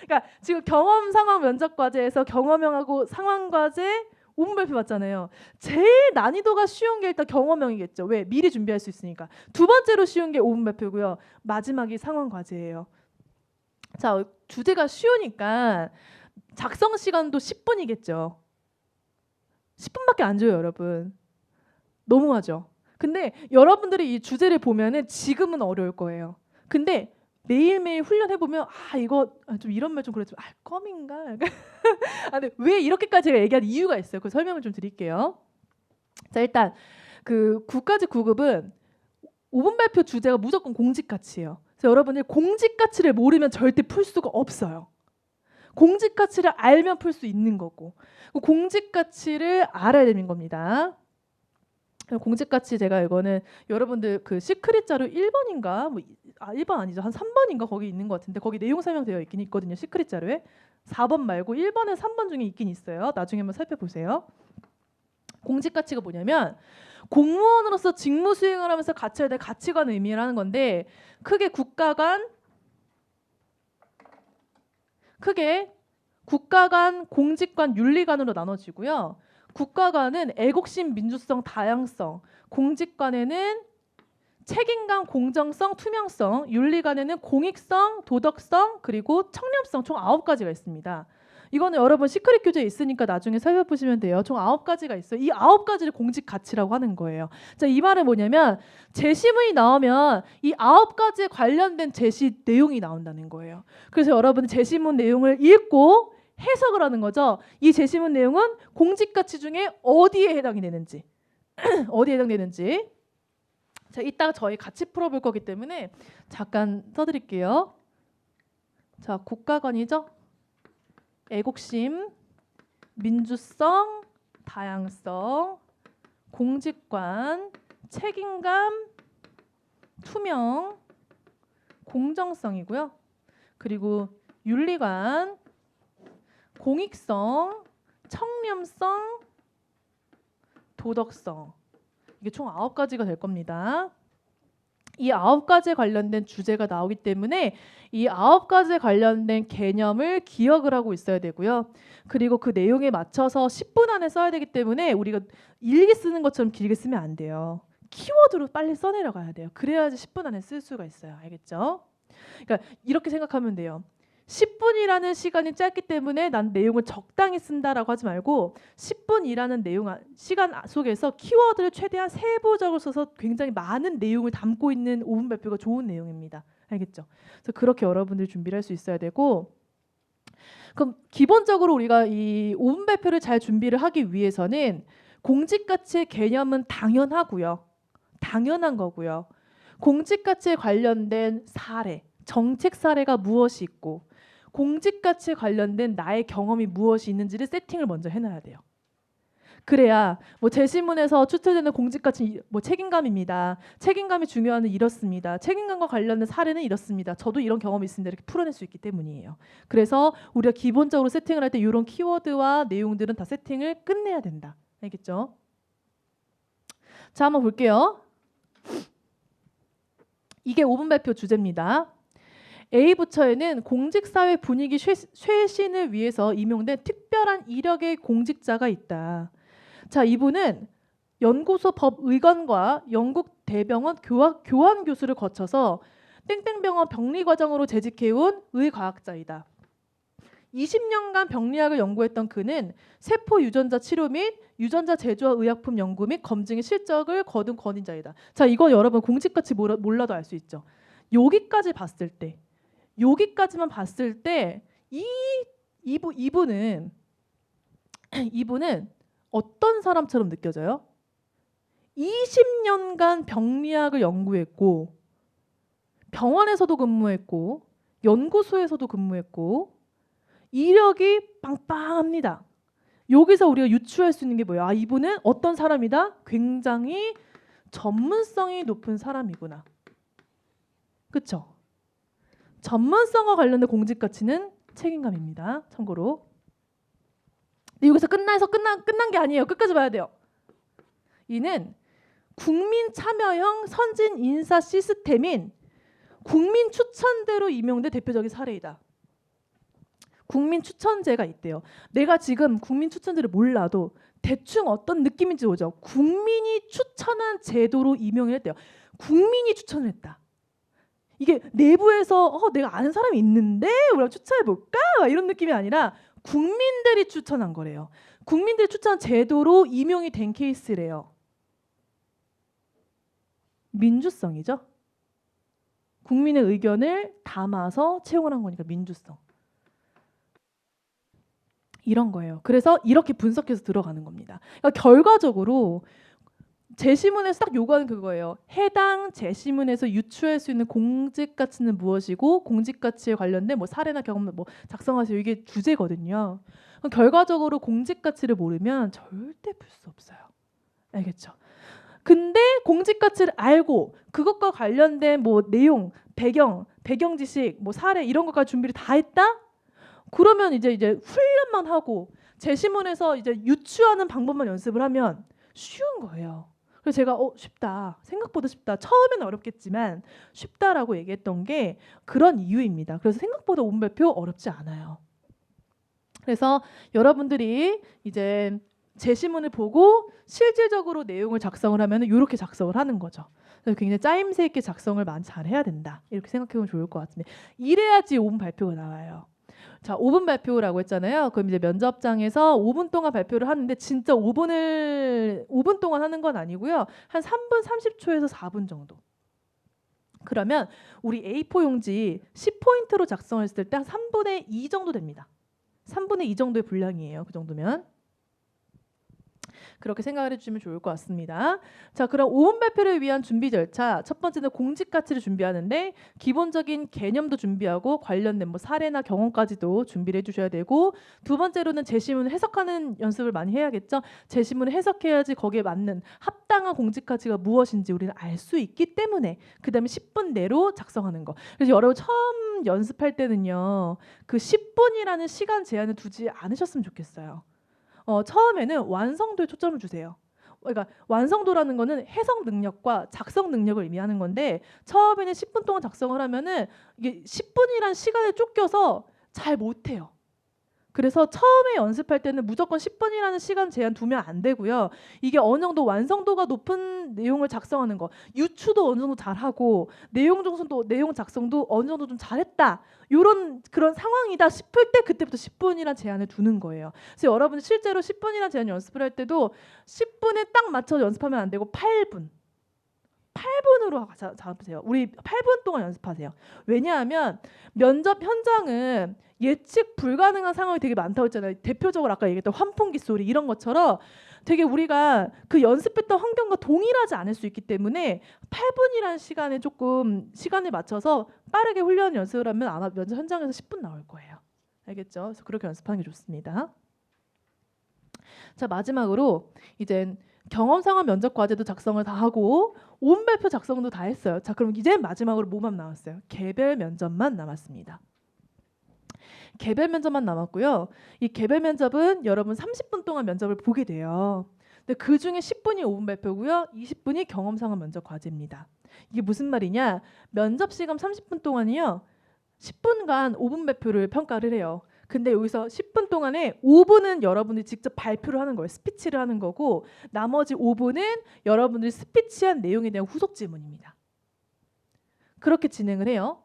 그러니까 지금 경험 상황 면접 과제에서 경험형하고 상황 과제 5분 발표 봤잖아요. 제일 난이도가 쉬운 게 일단 경험형이겠죠. 왜? 미리 준비할 수 있으니까. 두 번째로 쉬운 게 5분 발표고요. 마지막이 상황 과제예요. 자, 주제가 쉬우니까 작성 시간도 10분이겠죠. 10분밖에 안 줘요, 여러분. 너무하죠. 근데 여러분들이 이 주제를 보면은 지금은 어려울 거예요. 근데 매일매일 훈련해 보면 이거 좀 이런 말 좀 그래 좀 껌인가? 근데 왜 이렇게까지 제가 얘기하는 이유가 있어요. 그 설명을 좀 드릴게요. 자, 일단 그 국가직 9급은 5분 발표 주제가 무조건 공직가치예요. 그래서 여러분들 공직가치를 모르면 절대 풀 수가 없어요. 공직가치를 알면 풀 수 있는 거고 공직가치를 알아야 되는 겁니다. 공직가치 제가 이거는 여러분들 그 시크릿 자료 1번인가 1번 아니죠. 한 3번인가 거기 있는 것 같은데 거기 내용 설명되어 있긴 있거든요. 시크릿 자료에 4번 말고 1번에 3번 중에 있긴 있어요. 나중에 한번 살펴보세요. 공직가치가 뭐냐면 공무원으로서 직무 수행을 하면서 갖춰야 될 가치관 의미를 하는 건데 크게 국가 간 공직관, 윤리관으로 나눠지고요. 국가관은 애국심, 민주성, 다양성, 공직관에는 책임감, 공정성, 투명성, 윤리관에는 공익성, 도덕성, 그리고 청렴성 총 9가지가 있습니다. 이거는 여러분 시크릿 교재에 있으니까 나중에 살펴보시면 돼요. 총 9가지가 있어요. 이 9가지를 공직 가치라고 하는 거예요. 자, 이 말은 뭐냐면 제시문이 나오면 이 9가지에 관련된 제시 내용이 나온다는 거예요. 그래서 여러분 제시문 내용을 읽고 해석을 하는 거죠. 이 제시문 내용은 공직 가치 중에 어디에 해당이 되는지 어디에 해당되는지. 자, 이따가 저희 같이 풀어볼 거기 때문에 잠깐 써드릴게요. 자, 국가관이죠. 애국심, 민주성, 다양성, 공직관, 책임감, 투명, 공정성이고요. 그리고 윤리관, 공익성, 청렴성, 도덕성. 이게 총 9가지가 될 겁니다. 이 9가지에 관련된 주제가 나오기 때문에 이 9가지에 관련된 개념을 기억을 하고 있어야 되고요. 그리고 그 내용에 맞춰서 10분 안에 써야 되기 때문에 우리가 일기 쓰는 것처럼 길게 쓰면 안 돼요. 키워드로 빨리 써내려가야 돼요. 그래야지 10분 안에 쓸 수가 있어요. 알겠죠? 그러니까 이렇게 생각하면 돼요. 10분이라는 시간이 짧기 때문에 난 내용을 적당히 쓴다라고 하지 말고 10분이라는 시간 속에서 키워드를 최대한 세부적으로 써서 굉장히 많은 내용을 담고 있는 5분 발표가 좋은 내용입니다. 알겠죠? 그래서 그렇게 여러분들 준비를 할 수 있어야 되고, 그럼 기본적으로 우리가 이 5분 발표를 잘 준비를 하기 위해서는 공직가치의 개념은 당연하고요. 당연한 거고요. 공직가치에 관련된 사례, 정책 사례가 무엇이 있고 공직가치에 관련된 나의 경험이 무엇이 있는지를 세팅을 먼저 해놔야 돼요. 그래야 뭐 제시문에서 추출되는 공직가치 뭐 책임감입니다. 책임감이 중요한 이렇습니다. 책임감과 관련된 사례는 이렇습니다. 저도 이런 경험이 있습니다. 이렇게 풀어낼 수 있기 때문이에요. 그래서 우리가 기본적으로 세팅을 할 때 이런 키워드와 내용들은 다 세팅을 끝내야 된다. 알겠죠? 자, 한번 볼게요. 이게 5분 발표 주제입니다. A 부처에는 공직사회 분위기 쇄신을 위해서 임용된 특별한 이력의 공직자가 있다. 자, 이분은 연구소 법의관과 영국 대병원 교환 교수를 거쳐서 땡땡병원 병리과정으로 재직해온 의과학자이다. 20년간 병리학을 연구했던 그는 세포 유전자 치료 및 유전자 제조와 의약품 연구 및 검증의 실적을 거둔 권위자이다. 자, 이거 여러분 공직가치 몰라도 알 수 있죠. 여기까지만 봤을 때 이분은 어떤 사람처럼 느껴져요? 20년간 병리학을 연구했고 병원에서도 근무했고 연구소에서도 근무했고 이력이 빵빵합니다. 여기서 우리가 유추할 수 있는 게 뭐예요? 아, 이분은 어떤 사람이다? 굉장히 전문성이 높은 사람이구나. 그렇죠? 전문성과 관련된 공직 가치는 책임감입니다. 참고로. 근데 여기서 끝난 게 아니에요. 끝까지 봐야 돼요. 이는 국민 참여형 선진 인사 시스템인 국민 추천제로 임용된 대표적인 사례이다. 국민 추천제가 있대요. 내가 지금 국민 추천제를 몰라도 대충 어떤 느낌인지 오죠. 국민이 추천한 제도로 임용을 했대요. 국민이 추천을 했다. 이게 내부에서 내가 아는 사람이 있는데 우리가 추천해볼까? 이런 느낌이 아니라 국민들이 추천한 거래요. 국민들이 추천한 제도로 임용이 된 케이스래요. 민주성이죠. 국민의 의견을 담아서 채용을 한 거니까 민주성. 이런 거예요. 그래서 이렇게 분석해서 들어가는 겁니다. 그러니까 결과적으로 제시문에서 딱 요구하는 그거예요. 해당 제시문에서 유추할 수 있는 공직 가치는 무엇이고 공직 가치에 관련된 뭐 사례나 경험 뭐 작성하세요. 이게 주제거든요. 그럼 결과적으로 공직 가치를 모르면 절대 풀 수 없어요. 알겠죠? 근데 공직 가치를 알고 그것과 관련된 뭐 내용, 배경 지식, 뭐 사례 이런 것까지 준비를 다 했다? 그러면 이제 훈련만 하고 제시문에서 이제 유추하는 방법만 연습을 하면 쉬운 거예요. 그래서 제가 쉽다. 생각보다 쉽다. 처음에는 어렵겠지만 쉽다라고 얘기했던 게 그런 이유입니다. 그래서 생각보다 5분 발표 어렵지 않아요. 그래서 여러분들이 이제 제시문을 보고 실질적으로 내용을 작성을 하면 이렇게 작성을 하는 거죠. 그래서 굉장히 짜임새 있게 작성을 많이 잘 해야 된다. 이렇게 생각해보면 좋을 것 같은데 이래야지 5분 발표가 나와요. 자, 5분 발표라고 했잖아요. 그럼 이제 면접장에서 5분 동안 발표를 하는데 진짜 5분 동안 하는 건 아니고요. 한 3분 30초에서 4분 정도. 그러면 우리 A4 용지 10포인트로 작성했을 때 한 3분의 2 정도 됩니다. 3분의 2 정도의 분량이에요. 그 정도면. 그렇게 생각을 해주시면 좋을 것 같습니다. 자, 그럼 5분 발표를 위한 준비 절차. 첫 번째는 공직 가치를 준비하는데 기본적인 개념도 준비하고 관련된 뭐 사례나 경험까지도 준비를 해주셔야 되고, 두 번째로는 제시문을 해석하는 연습을 많이 해야겠죠. 제시문을 해석해야지 거기에 맞는 합당한 공직 가치가 무엇인지 우리는 알 수 있기 때문에 그 다음에 10분 내로 작성하는 거. 그래서 여러분 처음 연습할 때는요, 그 10분이라는 시간 제한을 두지 않으셨으면 좋겠어요. 처음에는 완성도에 초점을 주세요. 그러니까 완성도라는 거는 해석 능력과 작성 능력을 의미하는 건데, 처음에는 10분 동안 작성을 하면은 이게 10분이란 시간에 쫓겨서 잘 못해요. 그래서 처음에 연습할 때는 무조건 10분이라는 시간 제한 두면 안 되고요. 이게 어느 정도 완성도가 높은 내용을 작성하는 거, 유추도 어느 정도 잘하고 내용 정성도 내용 작성도 어느 정도 좀 잘했다, 요런 그런 상황이다 싶을 때 그때부터 10분이란 제한을 두는 거예요. 그래서 여러분 실제로 10분이란 제한 연습을 할 때도 10분에 딱 맞춰서 연습하면 안 되고 8분으로 잡으세요. 우리 8분 동안 연습하세요. 왜냐하면 면접 현장은 예측 불가능한 상황이 되게 많다고 했잖아요. 대표적으로 아까 얘기했던 환풍기 소리 이런 것처럼 되게 우리가 그 연습했던 환경과 동일하지 않을 수 있기 때문에 8분이라는 시간에 조금 시간을 맞춰서 빠르게 훈련 연습을 하면 아마 면접 현장에서 10분 나올 거예요. 알겠죠? 그래서 그렇게 연습하는 게 좋습니다. 자, 마지막으로 이제 경험상황 면접 과제도 작성을 다 하고 온 발표 작성도 다 했어요. 자, 그럼 이제 마지막으로 뭐만 남았어요? 개별 면접만 남았습니다. 개별 면접만 남았고요. 이 개별 면접은 여러분 30분 동안 면접을 보게 돼요. 근데 그 중에 10분이 5분 발표고요. 20분이 경험상황 면접 과제입니다. 이게 무슨 말이냐? 면접 시간 30분 동안이요. 10분간 5분 발표를 평가를 해요. 근데 여기서 10분 동안에 5분은 여러분이 직접 발표를 하는 거예요. 스피치를 하는 거고, 나머지 5분은 여러분들이 스피치한 내용에 대한 후속 질문입니다. 그렇게 진행을 해요.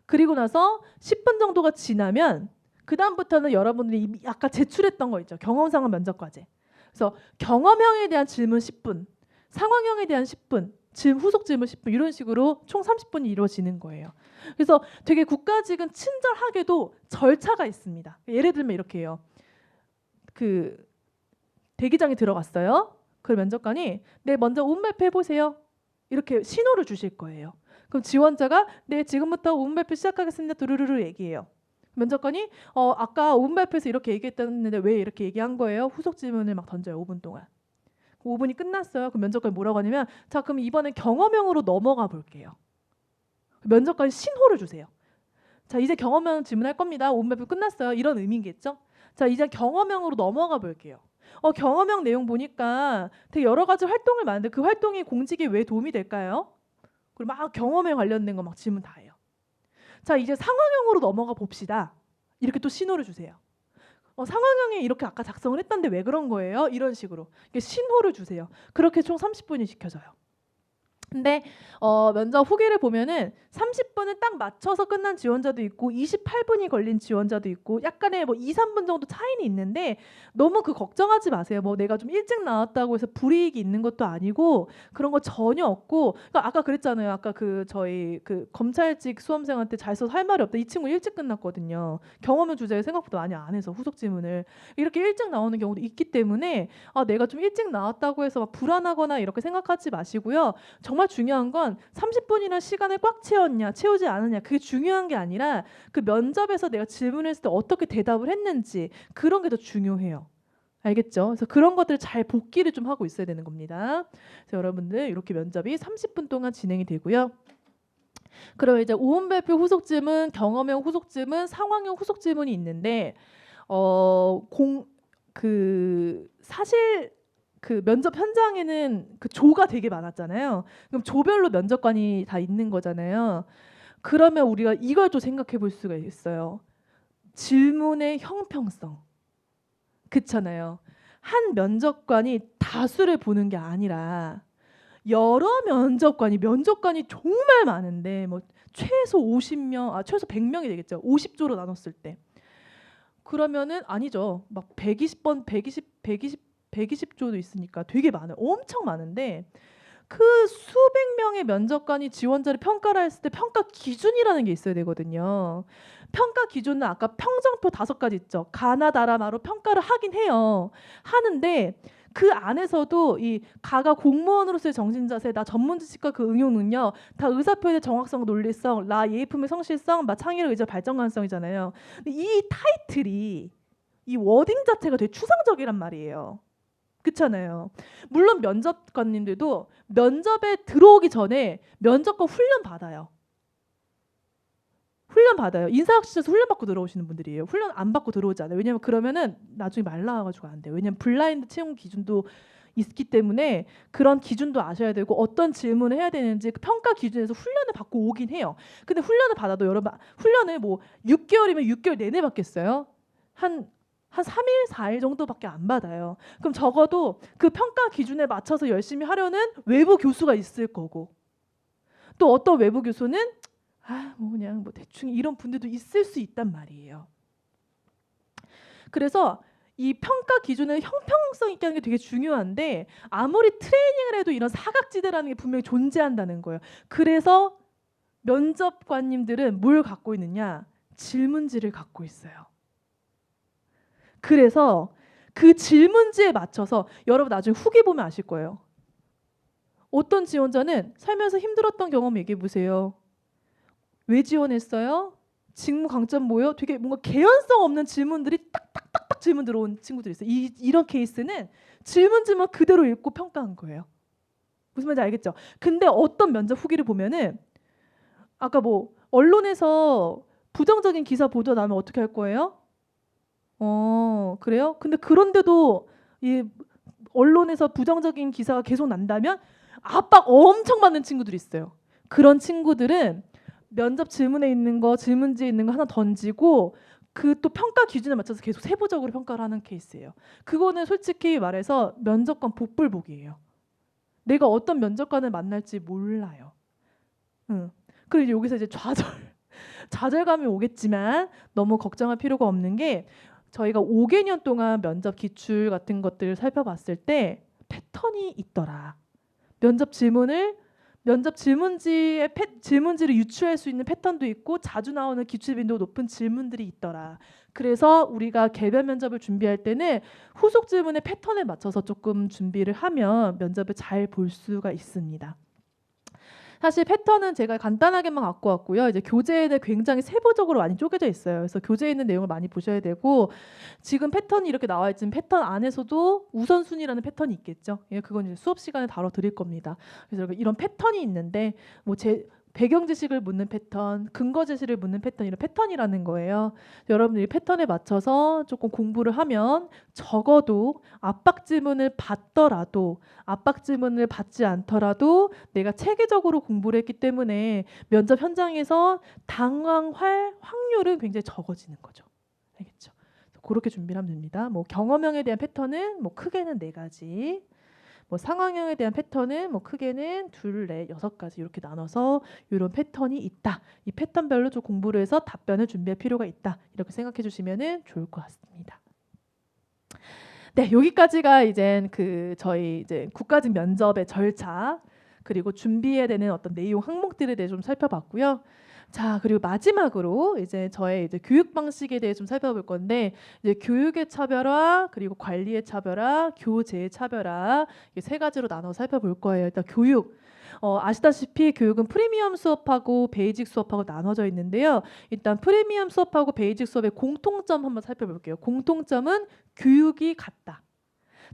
그리고 나서 10분 정도가 지나면 그 다음부터는 여러분들이 아까 제출했던 거 있죠. 경험상황 면접 과제. 그래서 경험형에 대한 질문 10분, 상황형에 대한 10분, 후속 질문 10분, 이런 식으로 총 30분이 이루어지는 거예요. 그래서 되게 국가직은 친절하게도 절차가 있습니다. 예를 들면 이렇게 해요. 그 대기장에 들어갔어요. 그 면접관이 네, 먼저 온 발표 해보세요. 이렇게 신호를 주실 거예요. 그럼 지원자가 네, 지금부터 5분 발표 시작하겠습니다. 두루루루 얘기해요. 면접관이 아까 5분 발표에서 이렇게 얘기했다는데 왜 이렇게 얘기한 거예요? 후속 질문을 막 던져요. 5분 동안. 5분이 끝났어요. 그럼 면접관이 뭐라고 하냐면 자, 그럼 이번엔 경험형으로 넘어가 볼게요. 면접관이 신호를 주세요. 자, 이제 경험형 질문할 겁니다. 5분 발표 끝났어요. 이런 의미겠죠? 자, 이제 경험형으로 넘어가 볼게요. 경험형 내용 보니까 되게 여러 가지 활동을 많은데 그 활동이 공직에 왜 도움이 될까요? 그리고 막 경험에 관련된 거 막 질문 다 해요. 자, 이제 상황형으로 넘어가 봅시다. 이렇게 또 신호를 주세요. 상황형에 이렇게 아까 작성을 했던데 왜 그런 거예요? 이런 식으로 신호를 주세요. 그렇게 총 30분이 지켜져요. 근데 면접 후기를 보면은 30분을 딱 맞춰서 끝난 지원자도 있고 28분이 걸린 지원자도 있고 약간의 뭐 2, 3분 정도 차이는 있는데 너무 걱정하지 마세요. 뭐 내가 좀 일찍 나왔다고 해서 불이익이 있는 것도 아니고 그런 거 전혀 없고, 그러니까 아까 그랬잖아요. 아까 저희 검찰직 수험생한테 잘 써서 할 말이 없다. 이 친구 일찍 끝났거든요. 경험은 주제에 생각보다 많이 안 해서 후속 질문을 이렇게 일찍 나오는 경우도 있기 때문에 내가 좀 일찍 나왔다고 해서 막 불안하거나 이렇게 생각하지 마시고요. 정말 중요한 건 30분이나 시간을 꽉 채웠냐 채우지 않았냐 그게 중요한 게 아니라 그 면접에서 내가 질문했을 때 어떻게 대답을 했는지 그런 게 더 중요해요. 알겠죠? 그래서 그런 것들을 잘 복기를 좀 하고 있어야 되는 겁니다. 그래서 여러분들 이렇게 면접이 30분 동안 진행이 되고요. 그럼 이제 5분 발표 후속 질문, 경험형 후속 질문, 상황형 후속 질문이 있는데 사실 그 면접 현장에는 그 조가 되게 많았잖아요. 그럼 조별로 면접관이 다 있는 거잖아요. 그러면 우리가 이걸 또 생각해 볼 수가 있어요. 질문의 형평성. 그렇잖아요. 한 면접관이 다수를 보는 게 아니라 여러 면접관이 정말 많은데 뭐 최소 50명, 최소 100명이 되겠죠. 50조로 나눴을 때. 그러면은 아니죠. 막 120번, 120조도 있으니까 되게 많아요. 엄청 많은데 그 수백 명의 면접관이 지원자를 평가를 했을 때 평가 기준이라는 게 있어야 되거든요. 평가 기준은 아까 평정표 5가지 있죠. 가나 다라마로 평가를 하긴 해요. 하는데 그 안에서도 이 가가 공무원으로서의 정신자세, 나 전문지식과 그 응용 능력, 다 의사표현의 정확성, 논리성, 라 예의품의 성실성, 마 창의력, 의자 발전 가능성이잖아요. 근데 이 타이틀이 이 워딩 자체가 되게 추상적이란 말이에요. 그렇잖아요. 물론 면접관님들도 면접에 들어오기 전에 면접관 훈련 받아요. 훈련 받아요. 인사학실에서 훈련 받고 들어오시는 분들이에요. 훈련 안 받고 들어오지 않아요. 왜냐면 그러면은 나중에 말 나와가지고 안 돼요. 왜냐면 블라인드 채용 기준도 있기 때문에 그런 기준도 아셔야 되고 어떤 질문을 해야 되는지 그 평가 기준에서 훈련을 받고 오긴 해요. 근데 훈련을 받아도 여러분 훈련을 뭐 6개월이면 6개월 내내 받겠어요? 한 3일, 4일 정도밖에 안 받아요. 그럼 적어도 그 평가 기준에 맞춰서 열심히 하려는 외부 교수가 있을 거고 또 어떤 외부 교수는 뭐 그냥 뭐 대충 이런 분들도 있을 수 있단 말이에요. 그래서 이 평가 기준을 형평성 있게 하는 게 되게 중요한데 아무리 트레이닝을 해도 이런 사각지대라는 게 분명히 존재한다는 거예요. 그래서 면접관님들은 뭘 갖고 있느냐? 질문지를 갖고 있어요. 그래서 그 질문지에 맞춰서 여러분 나중에 후기 보면 아실 거예요. 어떤 지원자는 살면서 힘들었던 경험 얘기해 보세요. 왜 지원했어요? 직무 강점 뭐예요? 되게 뭔가 개연성 없는 질문들이 딱딱딱딱 질문 들어온 친구들이 있어요. 이런 케이스는 질문지만 그대로 읽고 평가한 거예요. 무슨 말인지 알겠죠? 근데 어떤 면접 후기를 보면은 아까 뭐 언론에서 부정적인 기사 보도 나면 어떻게 할 거예요? 그래요? 근데 그런데도 이 언론에서 부정적인 기사가 계속 난다면 압박 엄청 받는 친구들이 있어요. 그런 친구들은 면접 질문에 있는 거, 질문지에 있는 거 하나 던지고 그 또 평가 기준에 맞춰서 계속 세부적으로 평가를 하는 케이스예요. 그거는 솔직히 말해서 면접관 복불복이에요. 내가 어떤 면접관을 만날지 몰라요. 그리고 여기서 이제 좌절감이 오겠지만 너무 걱정할 필요가 없는 게 저희가 5개년 동안 면접 기출 같은 것들을 살펴봤을 때 패턴이 있더라. 면접 질문지의 질문지를 유추할 수 있는 패턴도 있고 자주 나오는 기출 빈도가 높은 질문들이 있더라. 그래서 우리가 개별 면접을 준비할 때는 후속 질문의 패턴에 맞춰서 조금 준비를 하면 면접을 잘 볼 수가 있습니다. 사실 패턴은 제가 간단하게만 갖고 왔고요. 이제 교재에는 굉장히 세부적으로 많이 쪼개져 있어요. 그래서 교재에 있는 내용을 많이 보셔야 되고 지금 패턴이 이렇게 나와 있지만 패턴 안에서도 우선순위라는 패턴이 있겠죠. 예, 그건 이제 수업 시간에 다뤄드릴 겁니다. 그래서 이런 패턴이 있는데 뭐 배경 지식을 묻는 패턴, 근거 제시를 묻는 패턴 이런 패턴이라는 거예요. 여러분들이 패턴에 맞춰서 조금 공부를 하면 적어도 압박 질문을 받더라도 압박 질문을 받지 않더라도 내가 체계적으로 공부를 했기 때문에 면접 현장에서 당황할 확률은 굉장히 적어지는 거죠. 알겠죠? 그렇게 준비를 하면 됩니다. 뭐 경험형에 대한 패턴은 뭐 크게는 4가지. 뭐 상황형에 대한 패턴은 뭐 크게는 2, 4, 6가지 이렇게 나눠서 이런 패턴이 있다. 이 패턴별로 좀 공부를 해서 답변을 준비할 필요가 있다. 이렇게 생각해 주시면 좋을 것 같습니다. 네, 여기까지가 이제 저희 이제 국가직 면접의 절차 그리고 준비해야 되는 어떤 내용 항목들에 대해 좀 살펴봤고요. 자, 그리고 마지막으로 이제 저의 이제 교육 방식에 대해 좀 살펴볼 건데 이제 교육의 차별화 그리고 관리의 차별화, 교재의 차별화 이 3가지로 나눠 살펴볼 거예요. 일단 교육. 아시다시피 교육은 프리미엄 수업하고 베이직 수업하고 나눠져 있는데요. 일단 프리미엄 수업하고 베이직 수업의 공통점 한번 살펴볼게요. 공통점은 교육이 같다.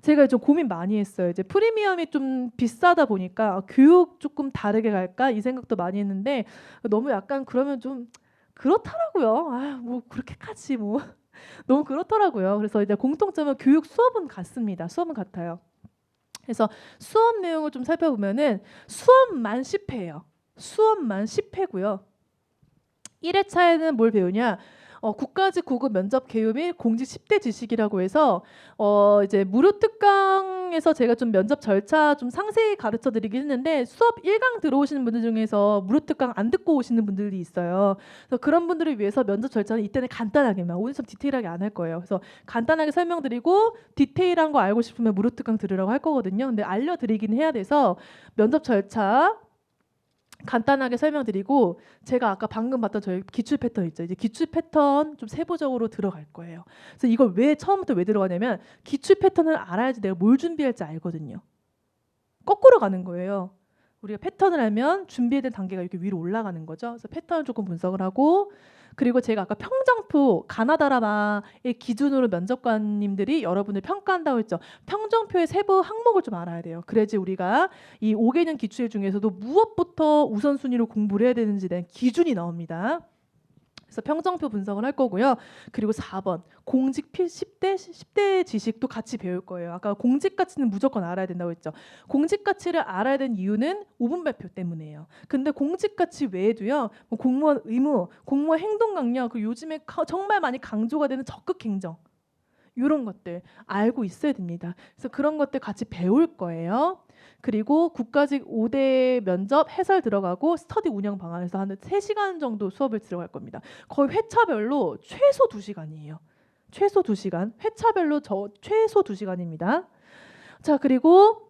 제가 좀 고민 많이 했어요. 이제 프리미엄이 좀 비싸다 보니까 교육 조금 다르게 갈까 이 생각도 많이 했는데 너무 약간 그러면 좀 그렇더라고요. 뭐 그렇게까지 뭐 너무 그렇더라고요. 그래서 이제 공통점은 교육 수업은 같습니다. 수업은 같아요. 그래서 수업 내용을 좀 살펴보면은 수업만 10회예요. 수업만 10회고요. 1회차에는 뭘 배우냐? 국가직 고급 면접 개요 및 공직 10대 지식이라고 해서 이제 무료 특강 중에서 제가 좀 면접 절차 좀 상세히 가르쳐 드리긴 했는데 수업 1강 들어오시는 분들 중에서 무료 특강 안 듣고 오시는 분들이 있어요. 그래서 그런 분들을 위해서 면접 절차는 이때는 간단하게만, 오늘처럼 디테일하게 안 할 거예요. 그래서 간단하게 설명드리고 디테일한 거 알고 싶으면 무료 특강 들으라고 할 거거든요. 근데 알려드리긴 해야 돼서 면접 절차 간단하게 설명드리고, 제가 아까 방금 봤던 저희 기출 패턴 있죠. 이제 기출 패턴 좀 세부적으로 들어갈 거예요. 그래서 이걸 왜 처음부터 왜 들어가냐면 기출 패턴을 알아야지 내가 뭘 준비할지 알거든요. 거꾸로 가는 거예요. 우리가 패턴을 알면 준비해야 될 단계가 이렇게 위로 올라가는 거죠. 그래서 패턴을 조금 분석을 하고, 그리고 제가 아까 평정표 가나다라마의 기준으로 면접관님들이 여러분을 평가한다고 했죠. 평정표의 세부 항목을 좀 알아야 돼요. 그래야지 우리가 이 5개년 기출 중에서도 무엇부터 우선순위로 공부를 해야 되는지에 대한 기준이 나옵니다. 그래서 평정표 분석을 할 거고요. 그리고 4번 공직 10대 지식도 같이 배울 거예요. 아까 공직 가치는 무조건 알아야 된다고 했죠. 공직 가치를 알아야 되는 이유는 5분 발표 때문이에요. 근데 공직 가치 외에도요, 뭐 공무원 의무, 공무원 행동 강령, 그리고 요즘에 정말 많이 강조가 되는 적극 행정, 이런 것들 알고 있어야 됩니다. 그래서 그런 것들 같이 배울 거예요. 그리고 국가직 5대 면접 해설 들어가고 스터디 운영 방안에서 한 3시간 정도 수업을 들어갈 겁니다. 거의 회차별로 최소 2시간이에요. 최소 2시간. 회차별로 최소 2시간입니다. 자, 그리고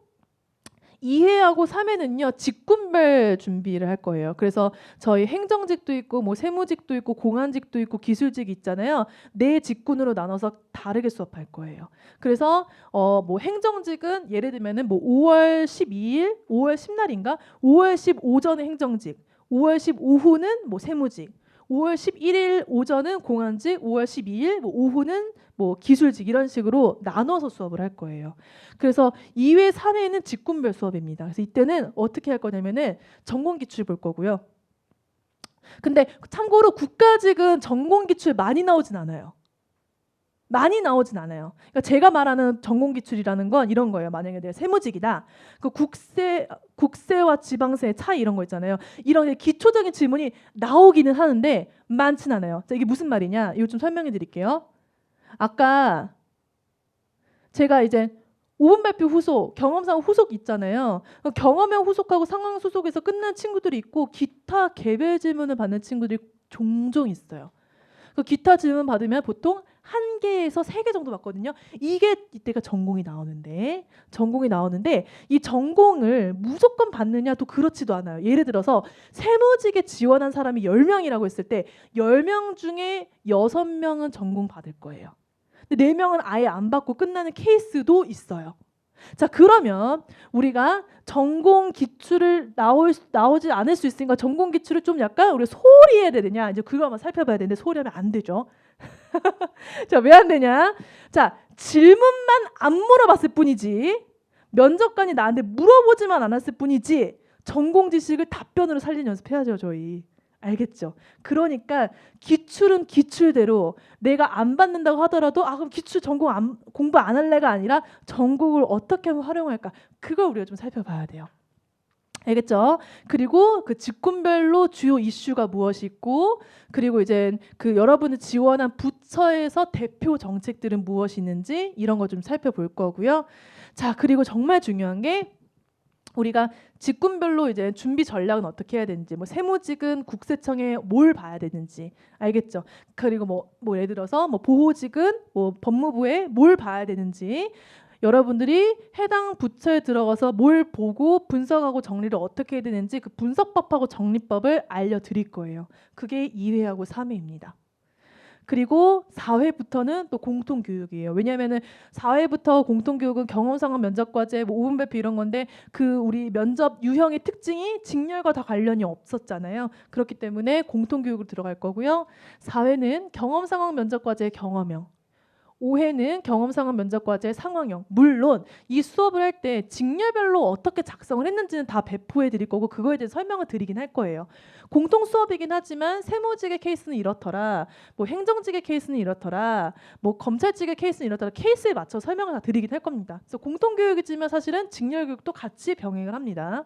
2회하고 3회는요 직군별 준비를 할 거예요. 그래서 저희 행정직도 있고 뭐 세무직도 있고 공안직도 있고 기술직이 있잖아요. 네 직군으로 나눠서 다르게 수업할 거예요. 그래서 뭐 행정직은 예를 들면은 뭐 5월 12일, 5월 10날인가, 5월 10 오전에 행정직, 5월 10 오후는 뭐 세무직, 5월 11일 오전은 공안직, 5월 12일 뭐 오후는 뭐 기술직, 이런 식으로 나눠서 수업을 할 거예요. 그래서 2회, 3회는 직군별 수업입니다. 그래서 이때는 어떻게 할 거냐면은 전공 기출 볼 거고요. 근데 참고로 국가직은 전공 기출 많이 나오진 않아요. 많이 나오진 않아요. 그러니까 제가 말하는 전공 기출이라는 건 이런 거예요. 만약에 내가 세무직이다. 그 국세와 지방세의 차이 이런 거 있잖아요. 이런 기초적인 질문이 나오기는 하는데 많진 않아요. 자, 이게 무슨 말이냐? 이거 좀 설명해 드릴게요. 아까 제가 이제 5분 발표 후속, 경험상 후속 있잖아요. 경험형 후속하고 상황 후속에서 끝난 친구들이 있고 기타 개별 질문을 받는 친구들이 종종 있어요. 그 기타 질문 받으면 보통 1개에서 3개 정도 받거든요. 이게 이때가 전공이 나오는데 이 전공을 무조건 받느냐 또 그렇지도 않아요. 예를 들어서 세무직에 지원한 사람이 10명이라고 했을 때 10명 중에 6명은 전공 받을 거예요. 근데 4명은 아예 안 받고 끝나는 케이스도 있어요. 자, 그러면 우리가 전공 기출을 나오지 않을 수 있으니까 전공 기출을 좀 약간 우리가 소홀히 해야 되느냐, 이제 그거 한번 살펴봐야 되는데 소홀히 하면 안 되죠. 자, 왜 안 되냐? 자, 질문만 안 물어봤을 뿐이지, 면접관이 나한테 물어보지만 않았을 뿐이지 전공 지식을 답변으로 살리는 연습해야죠, 저희. 알겠죠? 그러니까 기출은 기출대로 내가 안 받는다고 하더라도 그럼 기출 전공 공부 안 할래가 아니라 전공을 어떻게 하면 활용할까, 그걸 우리가 좀 살펴봐야 돼요. 알겠죠? 그리고 그 직군별로 주요 이슈가 무엇이 있고, 그리고 이제 그 여러분이 지원한 부처에서 대표 정책들은 무엇이 있는지 이런 거 좀 살펴볼 거고요. 자, 그리고 정말 중요한 게 우리가 직군별로 이제 준비 전략은 어떻게 해야 되는지, 뭐 세무직은 국세청에 뭘 봐야 되는지 알겠죠? 그리고 뭐 예를 들어서 뭐 보호직은 뭐 법무부에 뭘 봐야 되는지, 여러분들이 해당 부처에 들어가서 뭘 보고 분석하고 정리를 어떻게 해야 되는지 그 분석법하고 정리법을 알려드릴 거예요. 그게 2회하고 3회입니다. 그리고 4회부터는 또 공통교육이에요. 왜냐하면은 4회부터 공통교육은 경험상황 면접과제, 뭐 5분 발표 이런 건데 그 우리 면접 유형의 특징이 직렬과 다 관련이 없었잖아요. 그렇기 때문에 공통교육으로 들어갈 거고요. 4회는 경험상황 면접과제 경험형, 5회는 경험상황 면접과제 상황형. 물론 이 수업을 할 때 직렬별로 어떻게 작성을 했는지는 다 배포해 드릴 거고 그거에 대해 설명을 드리긴 할 거예요. 공통 수업이긴 하지만 세무직의 케이스는 이렇더라, 뭐 행정직의 케이스는 이렇더라, 뭐 검찰직의 케이스는 이렇더라, 케이스에 맞춰 설명을 다 드리긴 할 겁니다. 그래서 공통 교육이지만 사실은 직렬 교육도 같이 병행을 합니다.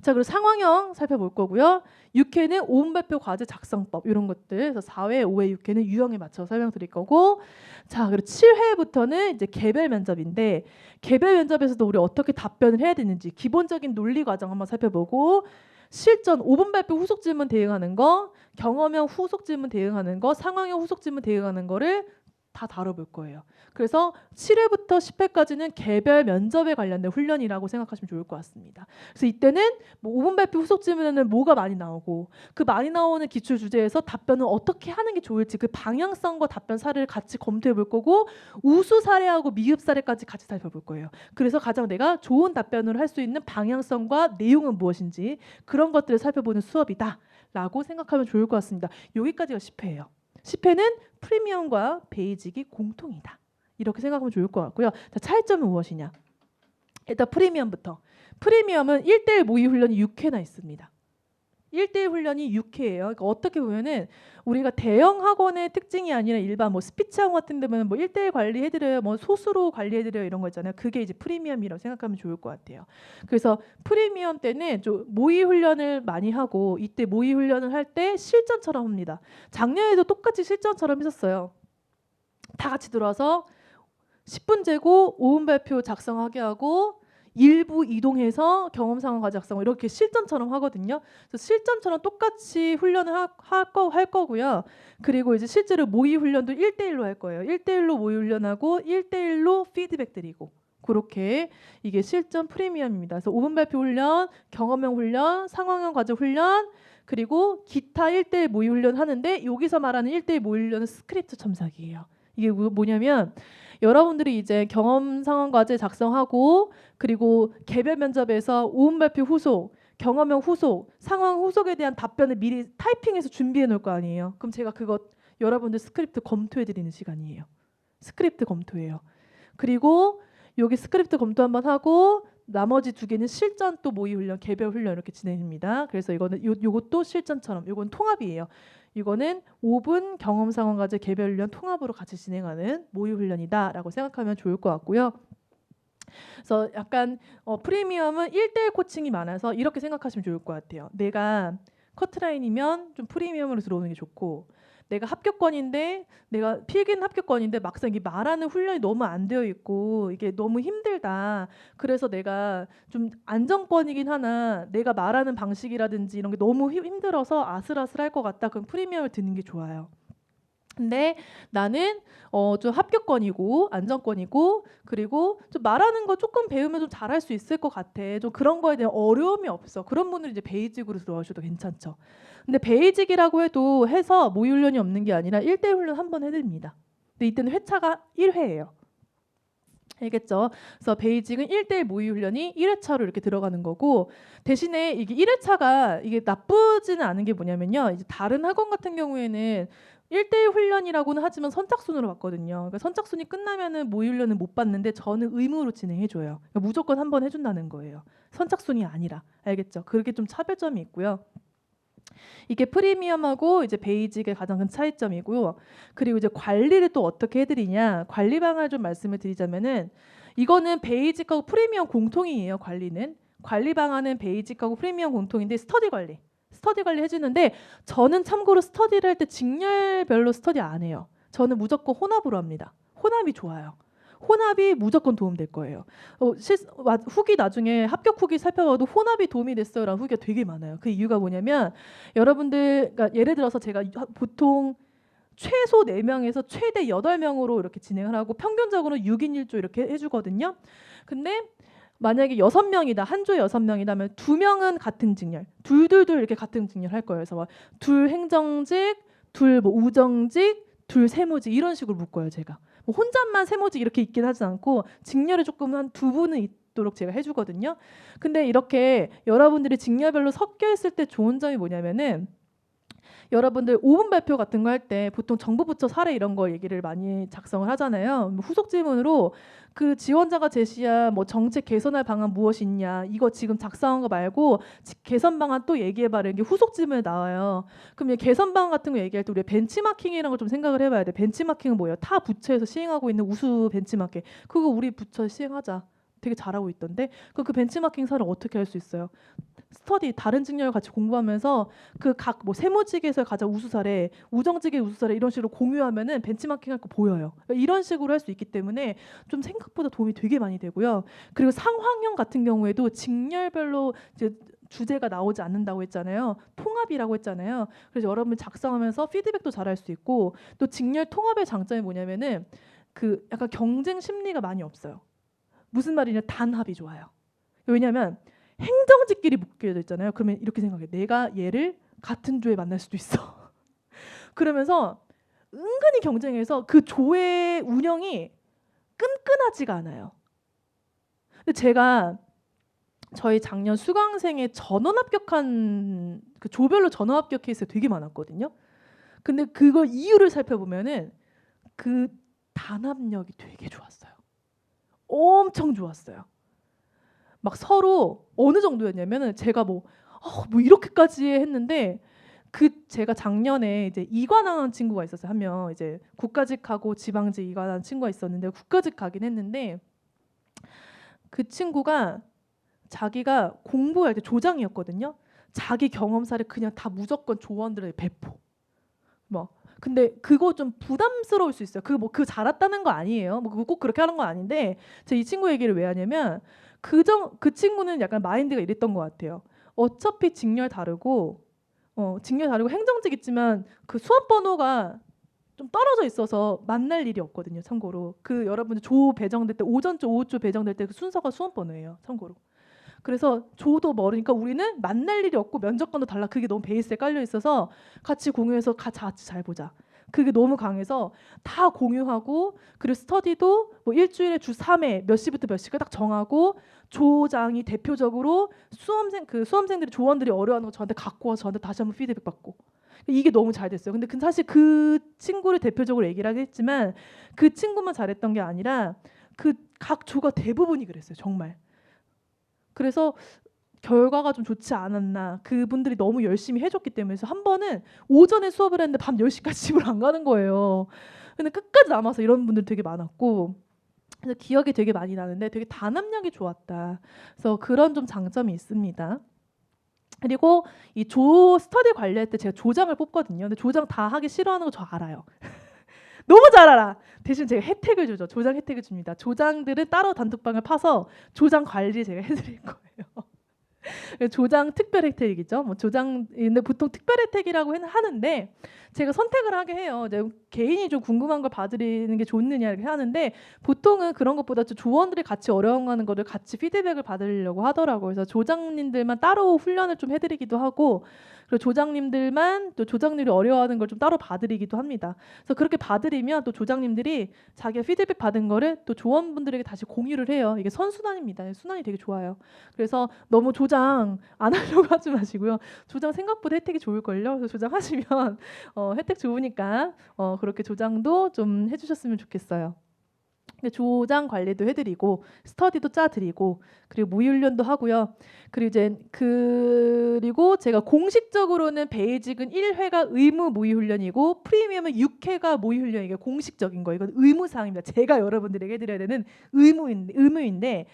자, 그리고 상황형 살펴볼 거고요. 6회는 5분 발표 과제 작성법 이런 것들. 그래서 4회, 5회, 6회는 유형에 맞춰서 설명드릴 거고. 자, 그리고 7회부터는 이제 개별 면접인데 개별 면접에서도 우리 어떻게 답변을 해야 되는지 기본적인 논리 과정 한번 살펴보고 실전 5분 발표 후속 질문 대응하는 거, 경험형 후속 질문 대응하는 거, 상황형 후속 질문 대응하는 거를 다 다뤄볼 거예요. 그래서 7회부터 10회까지는 개별 면접에 관련된 훈련이라고 생각하시면 좋을 것 같습니다. 그래서 이때는 뭐 5분 발표 후속 질문에는 뭐가 많이 나오고 그 많이 나오는 기출 주제에서 답변을 어떻게 하는 게 좋을지 그 방향성과 답변 사례를 같이 검토해 볼 거고 우수 사례하고 미흡 사례까지 같이 살펴볼 거예요. 그래서 가장 내가 좋은 답변을 할 수 있는 방향성과 내용은 무엇인지 그런 것들을 살펴보는 수업이다라고 생각하면 좋을 것 같습니다. 여기까지가 10회예요. 10회는 프리미엄과 베이직이 공통이다. 이렇게 생각하면 좋을 것 같고요. 자, 차이점은 무엇이냐? 일단 프리미엄부터. 프리미엄은 1대1 모의 훈련이 6회나 있습니다. 1대1 훈련이 6회예요. 그러니까 어떻게 보면은 우리가 대형 학원의 특징이 아니라 일반 뭐 스피치 학원 같은 데면 뭐 1대1 관리해드려요, 뭐 소수로 관리해드려요 이런 거 있잖아요. 그게 이제 프리미엄이라고 생각하면 좋을 것 같아요. 그래서 프리미엄 때는 좀 모의 훈련을 많이 하고 이때 모의 훈련을 할 때 실전처럼 합니다. 작년에도 똑같이 실전처럼 했었어요. 다 같이 들어와서 10분 재고 5분 발표 작성하게 하고 일부 이동해서 경험 상황 과제 작성 이렇게 실전처럼 하거든요. 그래서 실전처럼 똑같이 훈련을 할 거고요. 그리고 이제 실제로 모의 훈련도 1대1로 할 거예요. 1대1로 모의 훈련하고 1대1로 피드백 드리고 그렇게 이게 실전 프리미엄입니다. 그래서 5분 발표 훈련, 경험형 훈련, 상황형 과제 훈련 그리고 기타 1대1 모의 훈련 하는데 여기서 말하는 1대1 모의 훈련은 스크립트 첨삭이에요. 이게 뭐냐면 여러분들이 이제 경험 상황 과제 작성하고 그리고 개별 면접에서 5분 발표 후속, 경험형 후속, 상황 후속에 대한 답변을 미리 타이핑해서 준비해 놓을 거 아니에요. 그럼 제가 그거 여러분들 스크립트 검토해 드리는 시간이에요. 스크립트 검토예요. 그리고 여기 스크립트 검토 한번 하고 나머지 두 개는 실전 또 모의 훈련, 개별 훈련 이렇게 진행됩니다. 그래서 이거는 요것도 실전처럼 이건 통합이에요. 이거는 5분 경험 상황 과제 개별 훈련 통합으로 같이 진행하는 모의 훈련이다라고 생각하면 좋을 것 같고요. 그래서 약간 프리미엄은 1대1 코칭이 많아서 이렇게 생각하시면 좋을 것 같아요. 내가 커트라인이면 좀 프리미엄으로 들어오는 게 좋고 내가 합격권인데 내가 필기는 합격권인데 막상 이게 말하는 훈련이 너무 안 되어 있고 이게 너무 힘들다. 그래서 내가 좀 안정권이긴 하나 내가 말하는 방식이라든지 이런 게 너무 힘들어서 아슬아슬할 것 같다. 그럼 프리미엄을 드는 게 좋아요. 근데 나는 좀 합격권이고 안정권이고 그리고 좀 말하는 거 조금 배우면 좀 잘할 수 있을 것 같아. 좀 그런 거에 대한 어려움이 없어. 그런 분들이 이제 베이직으로 들어가셔도 괜찮죠. 근데 베이직이라고 해서 모의 훈련이 없는 게 아니라 1대1 훈련 한 번 해드립니다. 근데 이때는 회차가 1회예요. 알겠죠? 그래서 베이직은 1대1 모의 훈련이 1회차로 이렇게 들어가는 거고 대신에 이게 1회차가 이게 나쁘지는 않은 게 뭐냐면요. 이제 다른 학원 같은 경우에는 1대1 훈련이라고는 하지만 선착순으로 받거든요. 그러니까 선착순이 끝나면은 모의 훈련은 못 받는데 저는 의무로 진행해줘요. 그러니까 무조건 한 번 해준다는 거예요. 선착순이 아니라. 알겠죠? 그렇게 좀 차별점이 있고요. 이게 프리미엄하고 이제 베이직의 가장 큰 차이점이고요. 그리고 이제 관리를 또 어떻게 해드리냐. 관리 방안을 좀 말씀을 드리자면은 이거는 베이직하고 프리미엄 공통이에요. 관리는. 관리 방안은 베이직하고 프리미엄 공통인데 스터디 관리 해주는데 저는 참고로 스터디를 할 때 직렬별로 스터디 안 해요. 저는 무조건 혼합으로 합니다. 혼합이 좋아요. 혼합이 무조건 도움될 거예요. 후기 나중에 합격 후기 살펴봐도 혼합이 도움이 됐어요라는 후기가 되게 많아요. 그 이유가 뭐냐면 여러분들 그러니까 예를 들어서 제가 보통 최소 4명에서 최대 8명으로 이렇게 진행을 하고 평균적으로 6인 1조 이렇게 해주거든요. 근데 만약에 6명이다. 한 조에 6명이다 하면 2명은 같은 직렬, 둘 이렇게 같은 직렬 할 거예요. 그래서 둘 행정직, 둘 뭐 우정직, 둘 세무직 이런 식으로 묶어요. 제가 뭐 혼자만 세무직 이렇게 있긴 하지 않고 직렬이 조금 한 2분은 있도록 제가 해주거든요. 근데 이렇게 여러분들이 직렬별로 섞여 있을 때 좋은 점이 뭐냐면은 여러분들 5분 발표 같은 거 할 때 보통 정부 부처 사례 이런 거 얘기를 많이 작성을 하잖아요. 후속 질문으로 그 지원자가 제시한 뭐 정책 개선할 방안 무엇이 있냐 이거 지금 작성한 거 말고 개선 방안 또 얘기해봐 이런 게 후속 질문에 나와요. 그럼 이 개선 방안 같은 거 얘기할 때 우리가 벤치마킹이라는 걸 좀 생각을 해봐야 돼. 벤치마킹은 뭐예요? 타 부처에서 시행하고 있는 우수 벤치마킹. 그거 우리 부처 시행하자. 되게 잘하고 있던데 그 벤치마킹사를 어떻게 할 수 있어요? 스터디 다른 직렬 같이 공부하면서 그 각 뭐 세무직에서 가장 우수사례, 우정직의 우수사례 이런 식으로 공유하면은 벤치마킹할 거 보여요. 이런 식으로 할 수 있기 때문에 좀 생각보다 도움이 되게 많이 되고요. 그리고 상황형 같은 경우에도 직렬별로 이제 주제가 나오지 않는다고 했잖아요. 통합이라고 했잖아요. 그래서 여러분 작성하면서 피드백도 잘할 수 있고 또 직렬 통합의 장점이 뭐냐면은 그 약간 경쟁 심리가 많이 없어요. 무슨 말이냐 단합이 좋아요. 왜냐하면 행정직끼리 묶여져 있잖아요. 그러면 이렇게 생각해. 내가 얘를 같은 조에 만날 수도 있어. 그러면서 은근히 경쟁해서 그 조의 운영이 끈끈하지가 않아요. 근데 제가 저희 작년 수강생의 전원 합격한 그 조별로 전원 합격 케이스가 되게 많았거든요. 근데 그걸 이유를 살펴보면은 그 단합력이 되게 좋았어요. 엄청 좋았어요. 막 서로 어느 정도였냐면은 제가 뭐 이렇게까지 했는데 그 제가 작년에 이제 이관한 친구가 있었어요. 한 명 이제 국가직하고 지방직 이관한 친구가 있었는데 국가직 가긴 했는데 그 친구가 자기가 공부할 때 조장이었거든요. 자기 경험사를 그냥 다 무조건 조원들에게 배포. 뭐 근데 그거 좀 부담스러울 수 있어요. 그 잘했다는 거 아니에요. 뭐 꼭 그렇게 하는 건 아닌데 제가 이 친구 얘기를 왜 하냐면 그 친구는 약간 마인드가 이랬던 것 같아요. 어차피 직렬 다르고 행정직 있지만 그 수험 번호가 좀 떨어져 있어서 만날 일이 없거든요. 참고로 그 여러분들 조 배정될 때 오전조 오후조 배정될 때 그 순서가 수험 번호예요. 참고로. 그래서 조도 멀으니까 우리는 만날 일이 없고 면접관도 달라. 그게 너무 베이스에 깔려 있어서 같이 공유해서 같이 잘 보자. 그게 너무 강해서 다 공유하고 그리고 스터디도 뭐 일주일에 주 3회 몇 시부터 몇 시까지 딱 정하고 조장이 대표적으로 수험생들이 조원들이 어려워하는 거 저한테 갖고 와서 저한테 다시 한번 피드백 받고 이게 너무 잘 됐어요. 근데 사실 그 친구를 대표적으로 얘기를 하겠지만 그 친구만 잘했던 게 아니라 그 각 조가 대부분이 그랬어요. 정말. 그래서 결과가 좀 좋지 않았나. 그분들이 너무 열심히 해줬기 때문에 그래서 한 번은 오전에 수업을 했는데 밤 10시까지 집을 안 가는 거예요. 근데 끝까지 남아서 이런 분들 되게 많았고 그래서 기억이 되게 많이 나는데 되게 단합력이 좋았다. 그래서 그런 좀 장점이 있습니다. 그리고 이 조 스터디 관리할 때 제가 조장을 뽑거든요. 근데 조장 다 하기 싫어하는 거 저 알아요. 너무 잘 알아. 대신 제가 혜택을 주죠. 조장 혜택을 줍니다. 조장들은 따로 단톡방을 파서 조장 관리 제가 해드릴 거예요. 조장 특별 혜택이죠. 뭐 조장인데 보통 특별 혜택이라고 하는데 제가 선택을 하게 해요. 이제 개인이 좀 궁금한 걸 봐드리는 게 좋느냐 이렇게 하는데 보통은 그런 것보다 조원들이 같이 어려워하는 거를 같이 피드백을 받으려고 하더라고요. 그래서 조장님들만 따로 훈련을 좀 해드리기도 하고 그리고 조장님들만 또 조장님이 어려워하는 걸 좀 따로 봐드리기도 합니다. 그래서 그렇게 봐드리면 또 조장님들이 자기가 피드백 받은 거를 또 조원분들에게 다시 공유를 해요. 이게 선순환입니다. 순환이 되게 좋아요. 그래서 너무 조장 안 하려고 하지 마시고요. 조장 생각보다 혜택이 좋을걸요. 그래서 조장 하시면 혜택 좋으니까 그렇게 조장도 좀 해주셨으면 좋겠어요. 조장 관리도 해드리고 스터디도 짜드리고 그리고 모의훈련도 하고요. 그리고 제가 공식적으로는 베이직은 1회가 의무 모의훈련이고 프리미엄은 6회가 모의훈련이에요. 공식적인 거 이건 의무사항입니다. 제가 여러분들에게 해드려야 되는 의무인데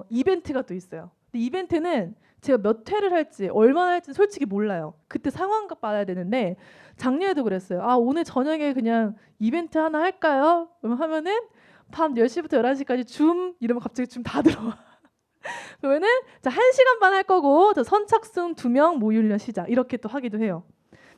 이벤트가 또 있어요. 근데 이벤트는 제가 몇 회를 할지 얼마나 할지 솔직히 몰라요. 그때 상황각 봐야 되는데 작년에도 그랬어요. 오늘 저녁에 그냥 이벤트 하나 할까요? 하면은 밤 10시부터 11시까지 줌 이러면 갑자기 줌 다 들어와. 그러면은 자 1시간 반 할 거고 선착순 2명 모의훈련 시작 이렇게 또 하기도 해요.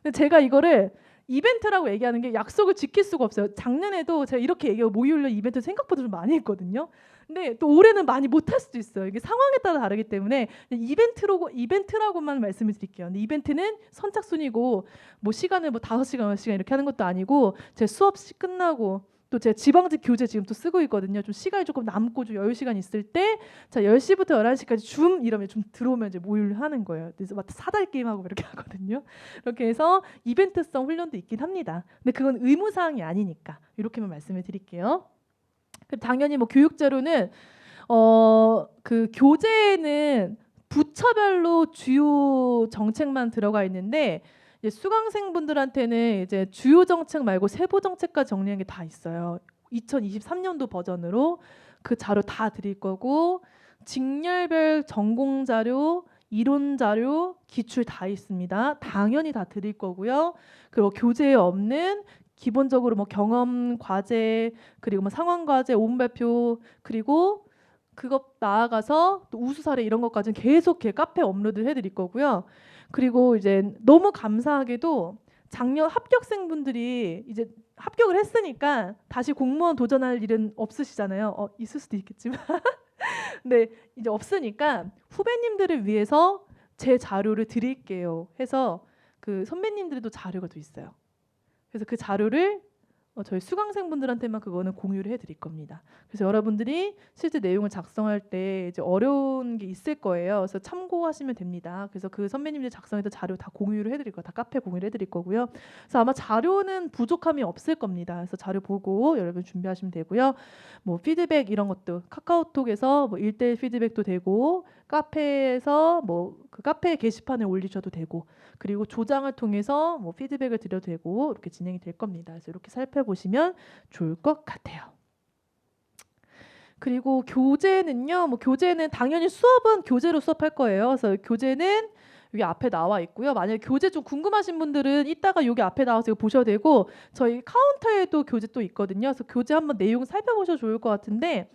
근데 제가 이거를 이벤트라고 얘기하는 게 약속을 지킬 수가 없어요. 작년에도 제가 이렇게 얘기하고 모의훈련 이벤트 생각보다 좀 많이 했거든요. 근데 또 올해는 많이 못할 수도 있어요. 이게 상황에 따라 다르기 때문에 이벤트라고만 말씀을 드릴게요. 근데 이벤트는 선착순이고 뭐 시간을 뭐 5시간, 10시간 이렇게 하는 것도 아니고 제 수업이 끝나고 또 제가 지방직 교재 지금 또 쓰고 있거든요. 좀 시간이 조금 남고 좀 여유 시간 있을 때 자 10시부터 11시까지 줌 이러면 좀 들어오면 이제 모의를 하는 거예요. 그래서 막 사달 게임하고 이렇게 하거든요. 이렇게 해서 이벤트성 훈련도 있긴 합니다. 근데 그건 의무 사항이 아니니까 이렇게만 말씀을 드릴게요. 당연히 뭐 교육제로는 그 교재에는 부처별로 주요 정책만 들어가 있는데 이제 수강생분들한테는 이제 주요 정책 말고 세부 정책까지 정리한 게 다 있어요. 2023년도 버전으로 그 자료 다 드릴 거고 직렬별 전공 자료, 이론 자료, 기출 다 있습니다. 당연히 다 드릴 거고요. 그리고 교재에 없는 기본적으로 뭐 경험 과제, 그리고 뭐 상황 과제, 5분 발표, 그리고 그것 나아가서 또 우수 사례 이런 것까지는 계속 카페에 업로드를 해드릴 거고요. 그리고 이제 너무 감사하게도 작년 합격생분들이 이제 합격을 했으니까 다시 공무원 도전할 일은 없으시잖아요. 있을 수도 있겠지만 근데 이제 없으니까 후배님들을 위해서 제 자료를 드릴게요 해서 그 선배님들도 자료가 또 있어요. 그래서 그 자료를 저희 수강생분들한테만 그거는 공유를 해드릴 겁니다. 그래서 여러분들이 실제 내용을 작성할 때 이제 어려운 게 있을 거예요. 그래서 참고하시면 됩니다. 그래서 그 선배님들 작성했던 자료 다 공유를 해드릴 거예요. 다 카페 공유를 해드릴 거고요. 그래서 아마 자료는 부족함이 없을 겁니다. 그래서 자료 보고 여러분 준비하시면 되고요. 뭐 피드백 이런 것도 카카오톡에서 뭐 1대1 피드백도 되고 카페에서 뭐 그 카페 게시판에 올리셔도 되고 그리고 조장을 통해서 뭐 피드백을 드려도 되고 이렇게 진행이 될 겁니다. 그래서 이렇게 살펴보시면 좋을 것 같아요. 그리고 교재는요. 뭐 교재는 당연히 수업은 교재로 수업할 거예요. 그래서 교재는 여기 앞에 나와 있고요. 만약에 교재 좀 궁금하신 분들은 이따가 여기 앞에 나와서 이거 보셔도 되고 저희 카운터에도 교재 또 있거든요. 그래서 교재 한번 내용 살펴보셔도 좋을 것 같은데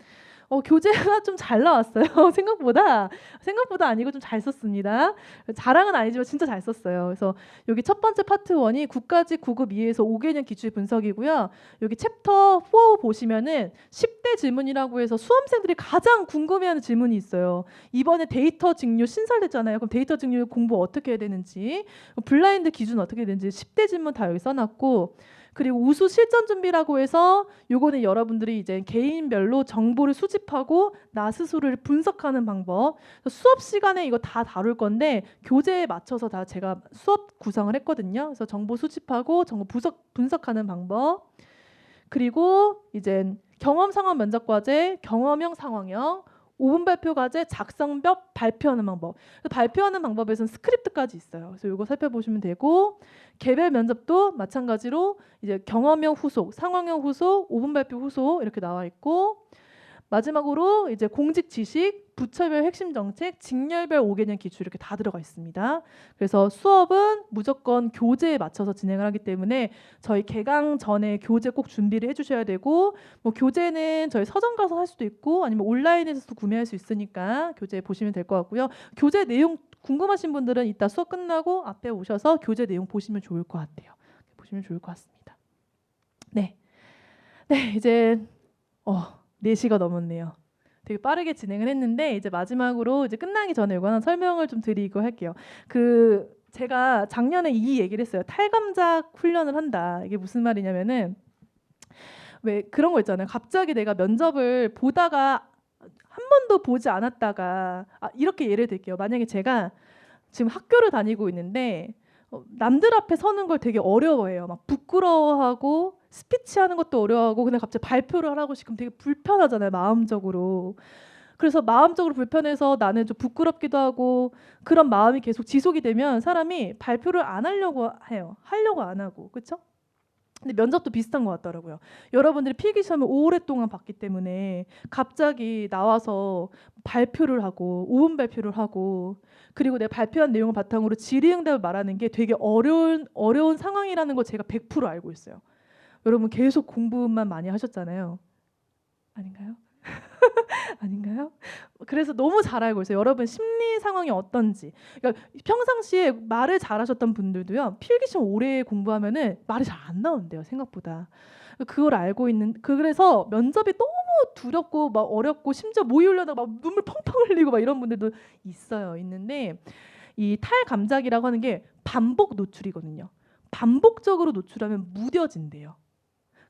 교재가 좀 잘 나왔어요. 생각보다 아니고 좀 잘 썼습니다. 자랑은 아니지만 진짜 잘 썼어요. 그래서 여기 첫 번째 파트 1이 국가직 9급 2에서 5개년 기출 분석이고요. 여기 챕터 4 보시면은 10대 질문이라고 해서 수험생들이 가장 궁금해하는 질문이 있어요. 이번에 데이터 증류 신설됐잖아요. 그럼 데이터 증류 공부 어떻게 해야 되는지, 블라인드 기준 어떻게 해야 되는지 10대 질문 다 여기 써놨고 그리고 우수 실전 준비라고 해서 요거는 여러분들이 이제 개인별로 정보를 수집하고 나 스스로를 분석하는 방법. 수업 시간에 이거 다 다룰 건데 교재에 맞춰서 다 제가 수업 구성을 했거든요. 그래서 정보 수집하고 정보 분석하는 방법. 그리고 이제 경험 상황 면접 과제, 경험형 상황형, 5분 발표 과제, 작성벽 발표하는 방법. 발표하는 방법에서는 스크립트까지 있어요. 그래서 이거 살펴보시면 되고 개별 면접도 마찬가지로 이제 경험형 후속, 상황형 후속, 5분 발표 후속 이렇게 나와 있고 마지막으로 이제 공직 지식, 부처별 핵심 정책, 직렬별 5개년 기출 이렇게 다 들어가 있습니다. 그래서 수업은 무조건 교재에 맞춰서 진행을 하기 때문에 저희 개강 전에 교재 꼭 준비를 해주셔야 되고 뭐 교재는 저희 서점 가서 할 수도 있고 아니면 온라인에서도 구매할 수 있으니까 교재 보시면 될 것 같고요. 교재 내용 궁금하신 분들은 이따 수업 끝나고 앞에 오셔서 교재 내용 보시면 좋을 것 같아요. 보시면 좋을 것 같습니다. 네, 이제 4시가 넘었네요. 되게 빠르게 진행을 했는데 이제 마지막으로 이제 끝나기 전에 이거 하나 설명을 좀 드리고 할게요. 제가 작년에 이 얘기를 했어요. 탈감작 훈련을 한다. 이게 무슨 말이냐면은 왜 그런 거 있잖아요. 갑자기 내가 면접을 보다가 한 번도 보지 않았다가 이렇게 예를 들게요. 만약에 제가 지금 학교를 다니고 있는데 남들 앞에 서는 걸 되게 어려워해요. 막 부끄러워하고 스피치하는 것도 어려워하고 근데 갑자기 발표를 하라고 싶으면 되게 불편하잖아요. 마음적으로. 그래서 마음적으로 불편해서 나는 좀 부끄럽기도 하고 그런 마음이 계속 지속이 되면 사람이 발표를 안 하려고 해요. 하려고 안 하고. 그렇죠? 근데 면접도 비슷한 것 같더라고요. 여러분들이 필기시험을 오랫동안 봤기 때문에 갑자기 나와서 발표를 하고 5분 발표를 하고 그리고 내가 발표한 내용을 바탕으로 질의응답을 말하는 게 되게 어려운 상황이라는 거 제가 100% 알고 있어요. 여러분 계속 공부만 많이 하셨잖아요. 아닌가요? 아닌가요? 그래서 너무 잘 알고 있어요. 여러분 심리 상황이 어떤지. 그러니까 평상시에 말을 잘하셨던 분들도요. 필기시험 오래 공부하면은 말이 잘 안 나온대요. 생각보다. 그걸 알고 있는 그래서 면접이 너무 두렵고 막 어렵고 심지어 모의 훈련하다가 막 눈물 펑펑 흘리고 막 이런 분들도 있는데 이 탈감작이라고 하는 게 반복 노출이거든요. 반복적으로 노출하면 무뎌진대요.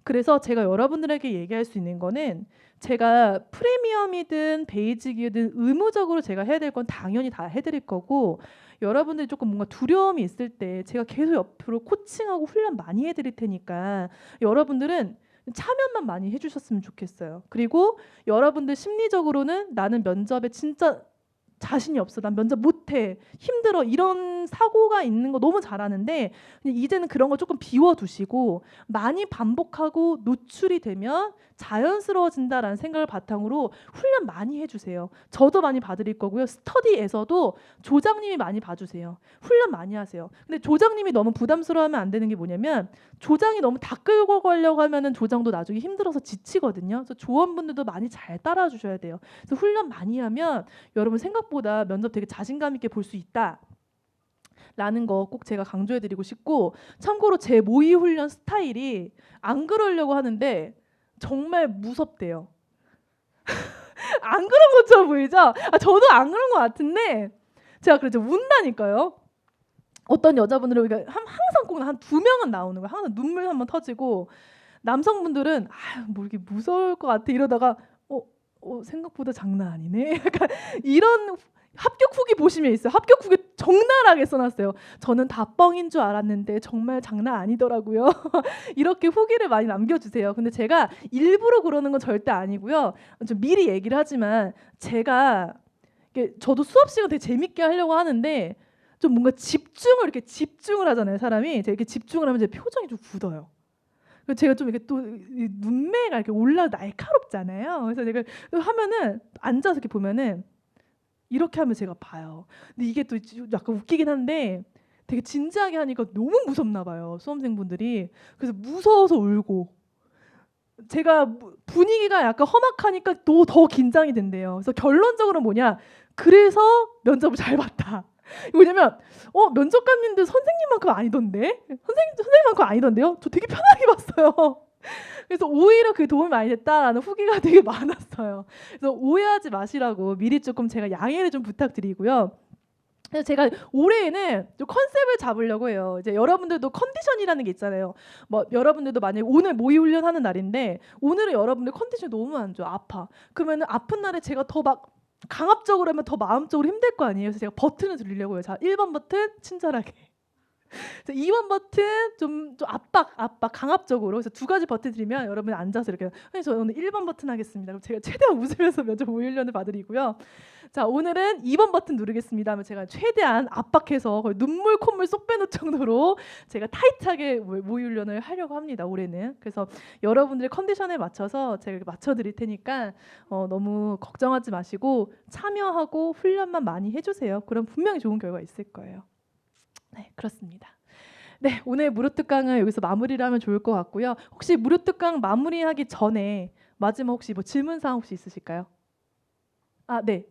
그래서 제가 여러분들에게 얘기할 수 있는 거는 제가 프리미엄이든 베이직이든 의무적으로 제가 해야 될 건 당연히 다 해드릴 거고 여러분들이 조금 뭔가 두려움이 있을 때 제가 계속 옆으로 코칭하고 훈련 많이 해드릴 테니까 여러분들은 참여만 많이 해주셨으면 좋겠어요. 그리고 여러분들 심리적으로는 나는 면접에 진짜 자신이 없어. 난 면접 못해. 힘들어. 이런 사고가 있는 거 너무 잘 아는데 이제는 그런 거 조금 비워두시고 많이 반복하고 노출이 되면 자연스러워진다라는 생각을 바탕으로 훈련 많이 해주세요. 저도 많이 봐드릴 거고요. 스터디에서도 조장님이 많이 봐주세요. 훈련 많이 하세요. 근데 조장님이 너무 부담스러워하면 안 되는 게 뭐냐면 조장이 너무 다 끌고 가려고 하면은 조장도 나중에 힘들어서 지치거든요. 그래서 조원분들도 많이 잘 따라 주셔야 돼요. 그래서 훈련 많이 하면 여러분 생각보다 면접 되게 자신감 있게 볼 수 있다. 라는 거 꼭 제가 강조해드리고 싶고 참고로 제 모의 훈련 스타일이 안 그러려고 하는데 정말 무섭대요. 안 그런 것처럼 보이죠? 저도 안 그런 것 같은데 제가 그래서 운다니까요. 어떤 여자분들은 항상 꼭 한 2명은 나오는 거예요. 항상 눈물 한번 터지고 남성분들은 뭐 이렇게 무서울 것 같아 이러다가 생각보다 장난 아니네. 약간 이런 합격 후기 보시면 있어요. 합격 후기 적나라하게 써놨어요. 저는 다 뻥인 줄 알았는데 정말 장난 아니더라고요. 이렇게 후기를 많이 남겨주세요. 근데 제가 일부러 그러는 건 절대 아니고요. 좀 미리 얘기를 하지만 제가 저도 수업 시간 되게 재밌게 하려고 하는데 좀 뭔가 집중을 하잖아요. 사람이 이렇게 집중을 하면 제 표정이 좀 굳어요. 제가 좀 이렇게 또 눈매가 이렇게 올라 날카롭잖아요. 그래서 제가 하면은 앉아서 이렇게 보면은 이렇게 하면 제가 봐요. 근데 이게 또 약간 웃기긴 한데 되게 진지하게 하니까 너무 무섭나 봐요. 수험생분들이. 그래서 무서워서 울고 제가 분위기가 약간 험악하니까 또 더 긴장이 된대요. 그래서 결론적으로 뭐냐? 그래서 면접을 잘 봤다. 왜냐면 면접관님들 선생님만큼 아니던데? 선생님만큼 아니던데요? 저 되게 편하게 봤어요. 그래서 오히려 그게 도움이 많이 됐다라는 후기가 되게 많았어요. 그래서 오해하지 마시라고 미리 조금 제가 양해를 좀 부탁드리고요. 그래서 제가 올해에는 좀 컨셉을 잡으려고 해요. 이제 여러분들도 컨디션이라는 게 있잖아요. 뭐 여러분들도 만약에 오늘 모의 훈련하는 날인데 오늘은 여러분들 컨디션이 너무 안 좋아. 아파. 그러면은 아픈 날에 제가 더 막 강압적으로 하면 더 마음적으로 힘들 거 아니에요. 그래서 제가 버튼을 드리려고 해요. 자, 1번 버튼 친절하게. 2번 버튼 좀 압박 강압적으로. 그래서 2가지 버튼 드리면 여러분 앉아서 이렇게 저 오늘 1번 버튼 하겠습니다. 그럼 제가 최대한 웃으면서 면접 모의 훈련을 봐드리고요. 자, 오늘은 2번 버튼 누르겠습니다 하면 제가 최대한 압박해서 거의 눈물 콧물 쏙 빼놓을 정도로 제가 타이트하게 모의 훈련을 하려고 합니다. 올해는. 그래서 여러분들의 컨디션에 맞춰서 제가 맞춰드릴 테니까 너무 걱정하지 마시고 참여하고 훈련만 많이 해주세요. 그럼 분명히 좋은 결과 있을 거예요. 네, 그렇습니다. 네, 오늘 무료특강은 여기서 마무리를 하면 좋을 것 같고요. 혹시 무료특강 마무리하기 전에 마지막 혹시 뭐 질문사항 혹시 있으실까요? 네.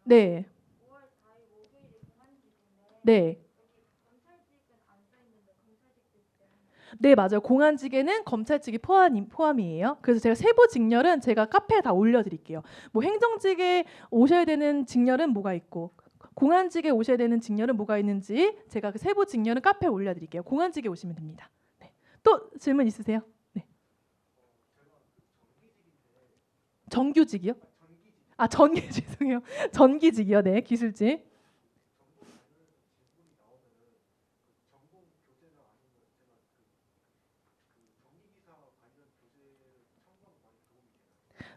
네. 네. 네, 맞아요. 공안직에는 검찰직이 포함이에요. 그래서 제가 세부 직렬은 제가 카페에 다 올려드릴게요. 뭐 행정직에 오셔야 되는 직렬은 뭐가 있고 공안직에 오셔야 되는 직렬은 뭐가 있는지 제가 그 세부 직렬은 카페에 올려드릴게요. 공안직에 오시면 됩니다. 네. 또 질문 있으세요? 네. 정규직이요? 죄송해요. 전기직이요. 네, 기술직.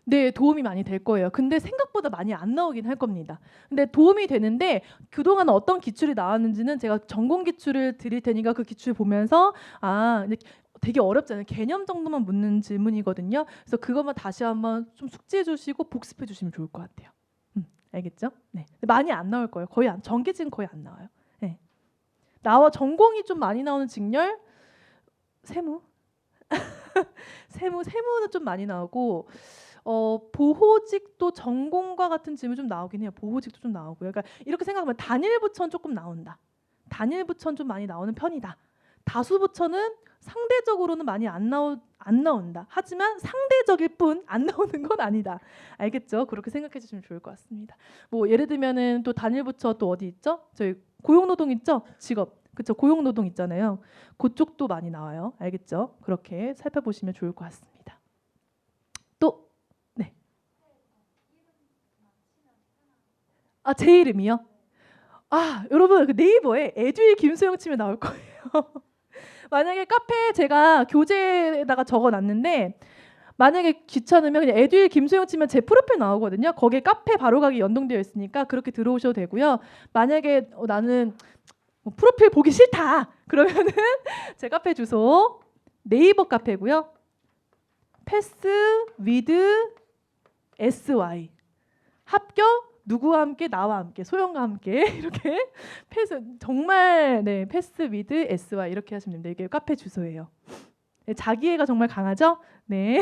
네, 도움이 많이 될 거예요. 근데 생각보다 많이 안 나오긴 할 겁니다. 근데 도움이 되는데 그동안 어떤 기출이 나왔는지는 제가 전공 기출을 드릴 테니까 그 기출 보면서 근데 되게 어렵잖아요. 개념 정도만 묻는 질문이거든요. 그래서 그것만 다시 한번 좀 숙지해 주시고 복습해 주시면 좋을 것 같아요. 알겠죠? 네. 많이 안 나올 거예요. 전기직은 거의 안 나와요. 네. 전공이 좀 많이 나오는 직렬 세무 세무는 좀 많이 나오고 보호직도 전공과 같은 질문 좀 나오긴 해요. 보호직도 좀 나오고요. 그러니까 이렇게 생각하면 단일부처는 조금 나온다. 단일부처는 좀 많이 나오는 편이다. 다수부처는 상대적으로는 많이 안 나온다. 하지만 상대적일 뿐 안 나오는 건 아니다. 알겠죠? 그렇게 생각해 주시면 좋을 것 같습니다. 뭐 예를 들면은 또 단일부처 또 어디 있죠? 저희 고용노동 있죠? 직업. 그렇죠? 고용노동 있잖아요. 그쪽도 많이 나와요. 알겠죠? 그렇게 살펴보시면 좋을 것 같습니다. 또 네. 제 이름이요? 여러분 그 네이버에 에듀이 김수영 치면 나올 거예요. 만약에 카페에 제가 교재에다가 적어놨는데 만약에 귀찮으면 그냥 에듀윌 김소영 치면 제 프로필 나오거든요. 거기에 카페 바로가기 연동되어 있으니까 그렇게 들어오셔도 되고요. 만약에 나는 뭐 프로필 보기 싫다 그러면은 제 카페 주소 네이버 카페고요. 패스 위드 SY 합격 누구와 함께 나와 함께 소영과 함께 이렇게 패스 정말 네 패스 위드 SY 이렇게 하시면 됩니다. 이게 카페 주소예요. 네, 자기애가 정말 강하죠? 네.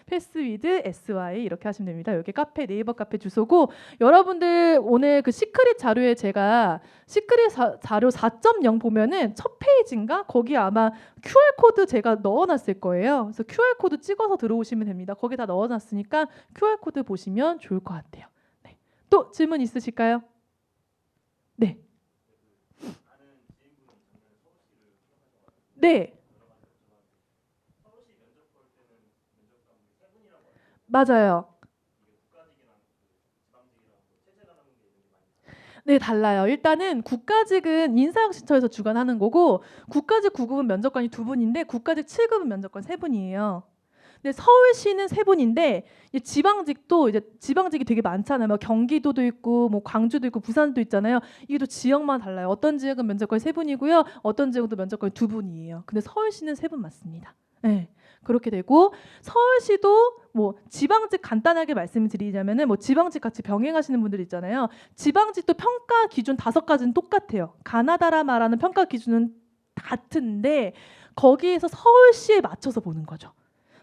패스 위드 SY 이렇게 하시면 됩니다. 여기 카페 네이버 카페 주소고 여러분들 오늘 그 시크릿 자료에 제가 시크릿 자료 4.0 보면은 첫 페이지인가 거기 아마 QR 코드 제가 넣어놨을 거예요. 그래서 QR 코드 찍어서 들어오시면 됩니다. 거기 다 넣어놨으니까 QR 코드 보시면 좋을 것 같아요. 네. 또 질문 있으실까요? 네. 네. 맞아요. 네, 달라요. 일단은 국가직은 인사혁신처에서 주관하는 거고 국가직 9급은 면접관이 2분인데 국가직 7급은 면접관 3분이에요. 근데 서울시는 3분인데 지방직도 이제 지방직이 되게 많잖아요. 뭐 경기도도 있고 뭐 광주도 있고 부산도 있잖아요. 이게 또 지역만 달라요. 어떤 지역은 면접관이 3분이고요. 어떤 지역은 또 면접관이 2분이에요. 근데 서울시는 3분 맞습니다. 네. 그렇게 되고 서울시도 뭐 지방직 간단하게 말씀드리자면은 뭐 지방직 같이 병행하시는 분들 있잖아요. 지방직도 평가 기준 5가지는 똑같아요. 가나다라 말하는 평가 기준은 같은데 거기에서 서울시에 맞춰서 보는 거죠.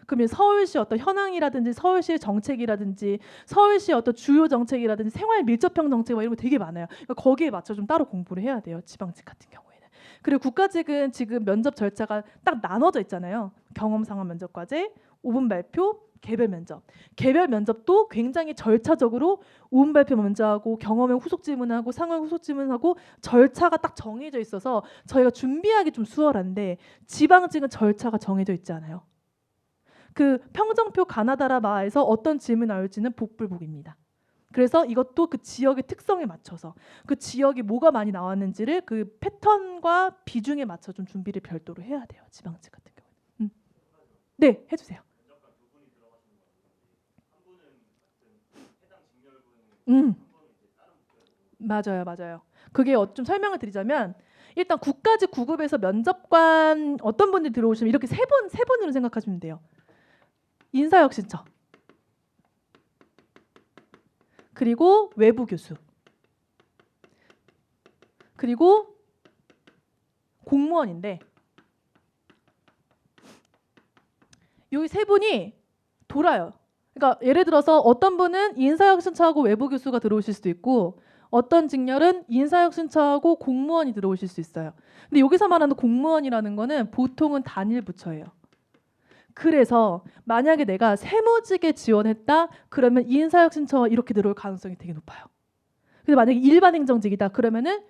그러면 서울시 어떤 현황이라든지 서울시의 정책이라든지 서울시의 어떤 주요 정책이라든지 생활 밀접형 정책 뭐 이런 거 되게 많아요. 그러니까 거기에 맞춰 좀 따로 공부를 해야 돼요. 지방직 같은 경우에는. 그리고 국가직은 지금 면접 절차가 딱 나눠져 있잖아요. 경험 상황 면접과제, 5분 발표, 개별 면접. 개별 면접도 굉장히 절차적으로 5분 발표 먼저 하고 경험에 후속 질문하고 상황 후속 질문하고 절차가 딱 정해져 있어서 저희가 준비하기 좀 수월한데 지방직은 절차가 정해져 있지 않아요. 그 평정표 가나다라 마에서 어떤 질문이 나올지는 복불복입니다. 그래서 이것도 그 지역의 특성에 맞춰서 그 지역이 뭐가 많이 나왔는지를 그 패턴과 비중에 맞춰 좀 준비를 별도로 해야 돼요. 지방직 같은 경우는. 네, 해주세요. 맞아요, 맞아요. 그게 좀 설명을 드리자면 일단 국가직 9급에서 면접관 어떤 분들이 들어오시면 이렇게 세 번으로 생각하시면 돼요. 인사혁신처 그리고 외부 교수 그리고 공무원인데 여기 세 분이 돌아요. 그러니까 예를 들어서 어떤 분은 인사혁신처하고 외부 교수가 들어오실 수도 있고 어떤 직렬은 인사혁신처하고 공무원이 들어오실 수 있어요. 근데 여기서 말하는 공무원이라는 거는 보통은 단일 부처예요. 그래서 만약에 내가 세무직에 지원했다 그러면 인사혁신처 이렇게 들어올 가능성이 되게 높아요. 근데 만약에 일반 행정직이다 그러면은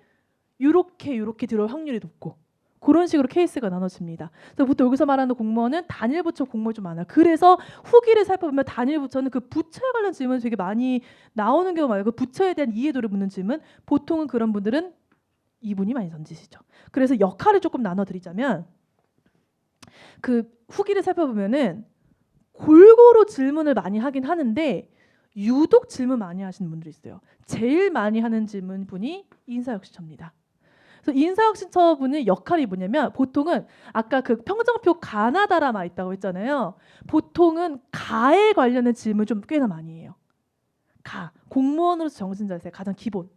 요렇게 들어올 확률이 높고 그런 식으로 케이스가 나눠집니다. 그래서 보통 여기서 말하는 공무원은 단일 부처 공무원이 좀 많아요. 그래서 후기를 살펴보면 단일 부처는 그 부처에 관련 질문이 되게 많이 나오는 경우가 많아요. 그 부처에 대한 이해도를 묻는 질문 보통은 그런 분들은 이분이 많이 던지시죠. 그래서 역할을 조금 나눠드리자면 그 후기를 살펴보면은 골고루 질문을 많이 하긴 하는데 유독 질문 많이 하시는 분들이 있어요. 제일 많이 하는 질문 분이 인사혁신처입니다. 그래서 인사혁신처 분의 역할이 뭐냐면 보통은 아까 그 평정표 가나다라마 있다고 했잖아요. 보통은 가에 관련된 질문 좀 꽤나 많이 해요. 가 공무원으로서 정신 자세 가장 기본.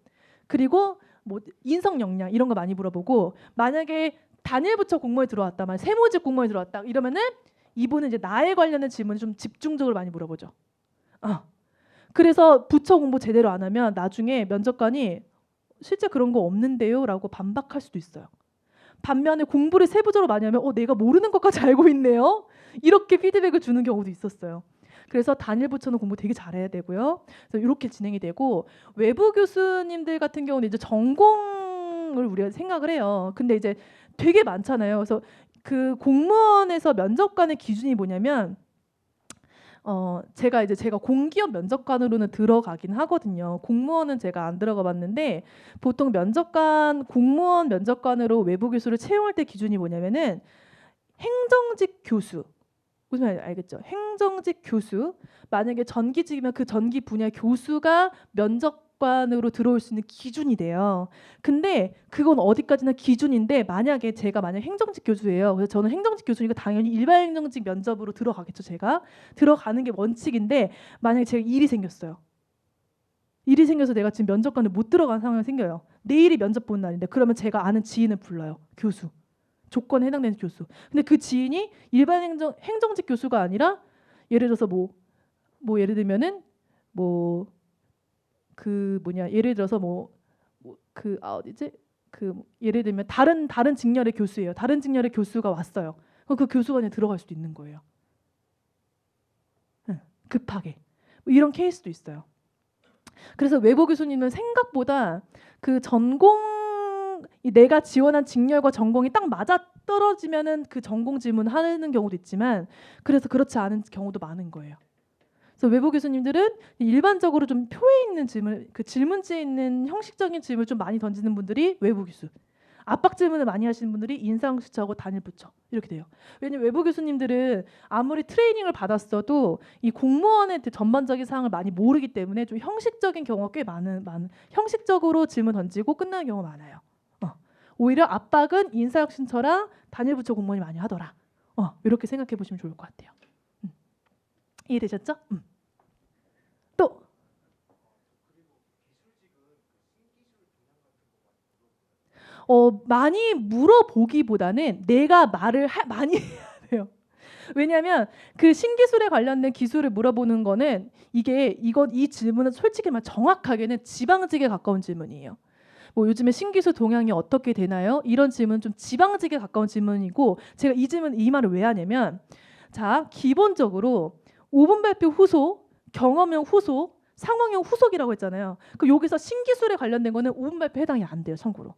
그리고 뭐 인성 역량 이런 거 많이 물어보고 만약에 단일 부처 공무원이 들어왔다, 만 세무직 공무원이 들어왔다 이러면은 이분은 이제 나에 관련된 질문을 좀 집중적으로 많이 물어보죠. 그래서 부처 공부 제대로 안 하면 나중에 면접관이 실제 그런 거 없는데요라고 반박할 수도 있어요. 반면에 공부를 세부적으로 많이 하면 내가 모르는 것까지 알고 있네요. 이렇게 피드백을 주는 경우도 있었어요. 그래서 단일 부처는 공부 되게 잘해야 되고요. 그래서 이렇게 진행이 되고 외부 교수님들 같은 경우는 이제 전공을 우리가 생각을 해요. 근데 이제 되게 많잖아요. 그래서 그 공무원에서 면접관의 기준이 뭐냐면 제가 공기업 면접관으로는 들어가긴 하거든요. 공무원은 제가 안 들어가 봤는데 보통 면접관 공무원 면접관으로 외부 교수를 채용할 때 기준이 뭐냐면은 행정직 교수 무슨 말인지 알겠죠? 행정직 교수, 만약에 전기직이면 그 전기 분야 교수가 면접관으로 들어올 수 있는 기준이 돼요. 근데 그건 어디까지나 기준인데 만약에 제가 만약 행정직 교수예요. 그래서 저는 행정직 교수니까 당연히 일반 행정직 면접으로 들어가겠죠. 제가 들어가는 게 원칙인데 만약에 제가 일이 생겼어요. 일이 생겨서 내가 지금 면접관을 못 들어간 상황이 생겨요. 내일이 면접 보는 날인데 그러면 제가 아는 지인을 불러요. 교수. 조건에 해당되는 교수. 근데 그 지인이 일반 행정직 교수가 아니라 예를 들어서 뭐 예를 들면은 뭐 그 뭐냐 예를 들어서 어디지 예를 들면 다른 직렬의 교수예요. 다른 직렬의 교수가 왔어요. 그럼 그 교수가 그냥 들어갈 수도 있는 거예요. 응, 급하게 뭐 이런 케이스도 있어요. 그래서 외부 교수님은 생각보다 그 내가 지원한 직렬과 전공이 딱 맞아 떨어지면은 그 전공 질문 하는 경우도 있지만 그래서 그렇지 않은 경우도 많은 거예요. 그래서 외부 교수님들은 일반적으로 좀 표에 있는 질문, 그 질문지에 있는 형식적인 질문을 좀 많이 던지는 분들이 외부 교수. 압박 질문을 많이 하시는 분들이 인사영수처하고 단일부처 이렇게 돼요. 왜냐면 외부 교수님들은 아무리 트레이닝을 받았어도 이 공무원의 전반적인 사항을 많이 모르기 때문에 좀 형식적인 경우가 꽤 많은 형식적으로 질문 던지고 끝나는 경우가 많아요. 오히려 압박은 인사혁신처랑 단일부처 공무원이 많이 하더라. 이렇게 생각해 보시면 좋을 것 같아요. 이해되셨죠? 또 많이 물어보기보다는 내가 말을 많이 해야 돼요. 왜냐하면 그 신기술에 관련된 기술을 물어보는 거는 이 질문은 솔직히 말 정확하게는 지방직에 가까운 질문이에요. 뭐 요즘에 신기술 동향이 어떻게 되나요? 이런 질문은 좀 지방직에 가까운 질문이고 제가 이 말을 왜 하냐면 자 기본적으로 5분 발표 후속, 경험형 후속, 상황형 후속이라고 했잖아요. 그 여기서 신기술에 관련된 거는 5분 발표 해당이 안 돼요. 참고로.